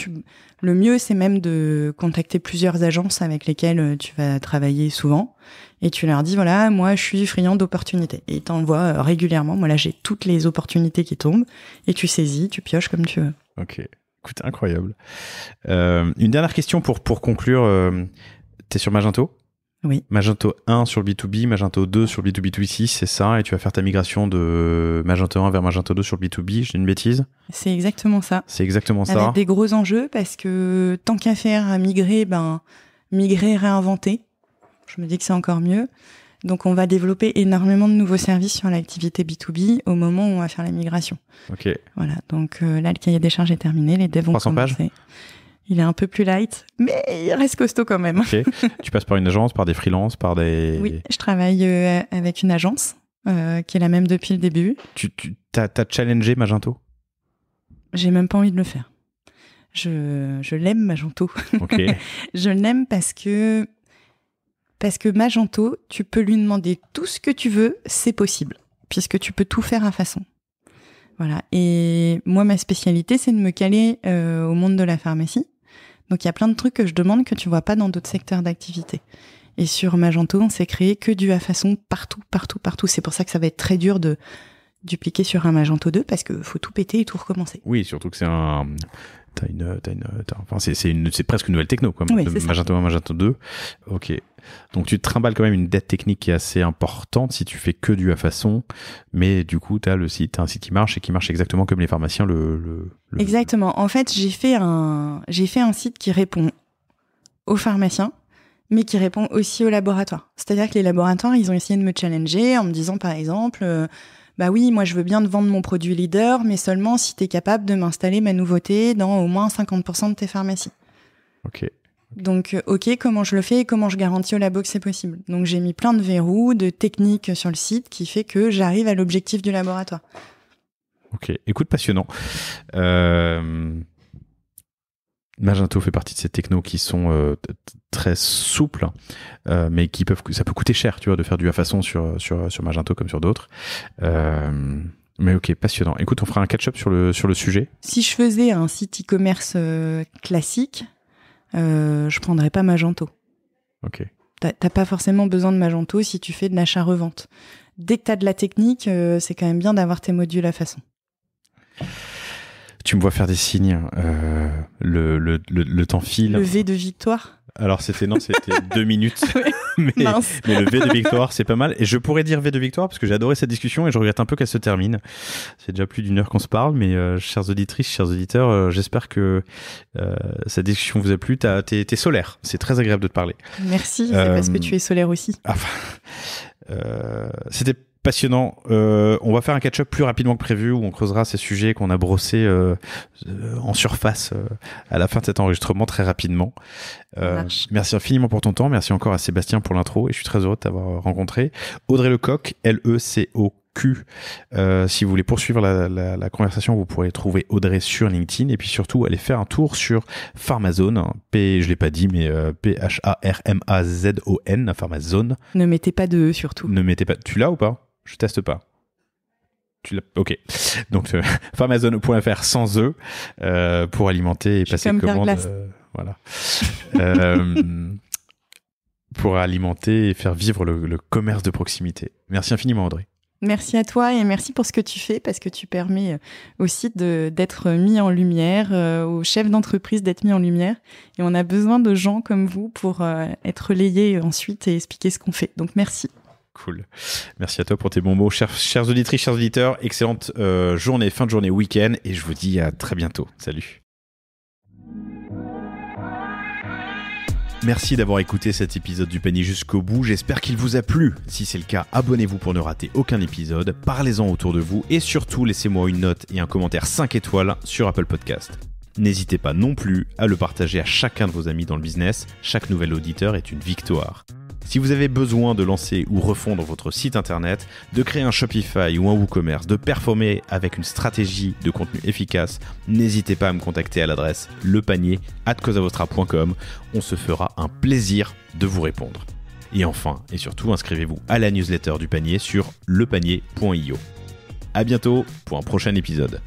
le mieux, c'est même de contacter plusieurs agences avec lesquelles tu vas travailler souvent. Et tu leur dis, voilà, moi, je suis friand d'opportunités. Et ils t'envoient régulièrement. Moi, là, j'ai toutes les opportunités qui tombent. Et tu saisis, tu pioches comme tu veux. Ok. Écoute, incroyable. Une dernière question pour conclure. T'es sur Magento ? Oui. Magento 1 sur le B2B, Magento 2 sur le B2B2C, c'est ça, et tu vas faire ta migration de Magento 1 vers Magento 2 sur le B2B, j'ai une bêtise? C'est exactement ça. C'est exactement ça. Avec des gros enjeux, parce que tant qu'à faire à migrer, migrer, réinventer. Je me dis que c'est encore mieux. Donc on va développer énormément de nouveaux services sur l'activité B2B au moment où on va faire la migration. Ok. Voilà, donc là le cahier des charges est terminé, les devs vont 300 commencer. pages. Il est un peu plus light, mais il reste costaud quand même. Ok. Tu passes par une agence, par des freelances, par des... Oui, je travaille avec une agence qui est la même depuis le début. T'as challengé Magento? J'ai même pas envie de le faire. Je l'aime Magento. Ok. Je l'aime parce que Magento, tu peux lui demander tout ce que tu veux, c'est possible, puisque tu peux tout faire à façon. Voilà. Et moi, ma spécialité, c'est de me caler au monde de la pharmacie. Donc, il y a plein de trucs que je demande que tu vois pas dans d'autres secteurs d'activité. Et sur Magento, on s'est créé que du à façon partout. C'est pour ça que ça va être très dur de dupliquer sur un Magento 2 parce que faut tout péter et tout recommencer. Oui, surtout que c'est c'est presque une nouvelle techno, quoi. Oui, Magento 1, Magento 2. Ok. Donc tu te trimbales quand même une dette technique qui est assez importante si tu fais que du à façon, mais du coup t'as un site qui marche et qui marche exactement comme les pharmaciens Exactement. En fait, j'ai fait un site qui répond aux pharmaciens, mais qui répond aussi aux laboratoires. C'est-à-dire que les laboratoires, ils ont essayé de me challenger en me disant par exemple, bah oui, moi je veux bien te vendre mon produit leader, mais seulement si t'es capable de m'installer ma nouveauté dans au moins 50% de tes pharmacies. Ok. Donc, ok, comment je le fais et comment je garantis au labo que c'est possible. Donc, j'ai mis plein de verrous, de techniques sur le site qui fait que j'arrive à l'objectif du laboratoire. Ok, écoute, passionnant. Magento fait partie de ces technos qui sont très souples, mais ça peut coûter cher, tu vois, de faire du à façon sur Magento comme sur d'autres. Mais ok, passionnant. Écoute, on fera un catch-up sur le sujet. Si je faisais un site e-commerce classique, je prendrais pas Magento. Ok. T'as pas forcément besoin de Magento si tu fais de l'achat-revente. Dès que t'as de la technique, c'est quand même bien d'avoir tes modules à façon. Tu me vois faire des signes. Le temps file. Le V de victoire. Alors c'était 2 minutes. mais le V de victoire, c'est pas mal. Et je pourrais dire V de victoire parce que j'ai adoré cette discussion et je regrette un peu qu'elle se termine. C'est déjà plus d'1 heure qu'on se parle, mais chères auditrices, chers auditeurs, j'espère que cette discussion vous a plu. T'es solaire. C'est très agréable de te parler. Merci, c'est parce que tu es solaire aussi. C'était passionnant. On va faire un catch-up plus rapidement que prévu où on creusera ces sujets qu'on a brossés en surface à la fin de cet enregistrement très rapidement. Merci infiniment pour ton temps. Merci encore à Sébastien pour l'intro et je suis très heureux de t'avoir rencontré. Audrey Lecoq, Lecoq. Si vous voulez poursuivre la conversation, vous pourrez trouver Audrey sur LinkedIn et puis surtout aller faire un tour sur Pharmazone. Je l'ai pas dit, mais Pharmazone. Pharmazone. Ne mettez pas de E surtout. Ne mettez pas. Tu l'as ou pas? Je teste pas. Tu l'as. Ok. Donc pharmazone.fr sans E pour alimenter et passer commande. Voilà. Pour alimenter et faire vivre le commerce de proximité. Merci infiniment, Audrey. Merci à toi et merci pour ce que tu fais parce que tu permets aussi d'être mis en lumière, aux chefs d'entreprise d'être mis en lumière. Et on a besoin de gens comme vous pour être relayés ensuite et expliquer ce qu'on fait. Donc merci. Cool. Merci à toi pour tes bons mots. Chères auditrices, chers auditeurs, excellente journée, fin de journée, week-end et je vous dis à très bientôt. Salut. Merci d'avoir écouté cet épisode du panier jusqu'au bout, j'espère qu'il vous a plu. Si c'est le cas, abonnez-vous pour ne rater aucun épisode, parlez-en autour de vous et surtout laissez-moi une note et un commentaire 5 étoiles sur Apple Podcast. N'hésitez pas non plus à le partager à chacun de vos amis dans le business, chaque nouvel auditeur est une victoire. Si vous avez besoin de lancer ou refondre votre site internet, de créer un Shopify ou un WooCommerce, de performer avec une stratégie de contenu efficace, n'hésitez pas à me contacter à l'adresse lepanier@cosavostra.com. On se fera un plaisir de vous répondre. Et enfin, et surtout, inscrivez-vous à la newsletter du panier sur lepanier.io. À bientôt pour un prochain épisode.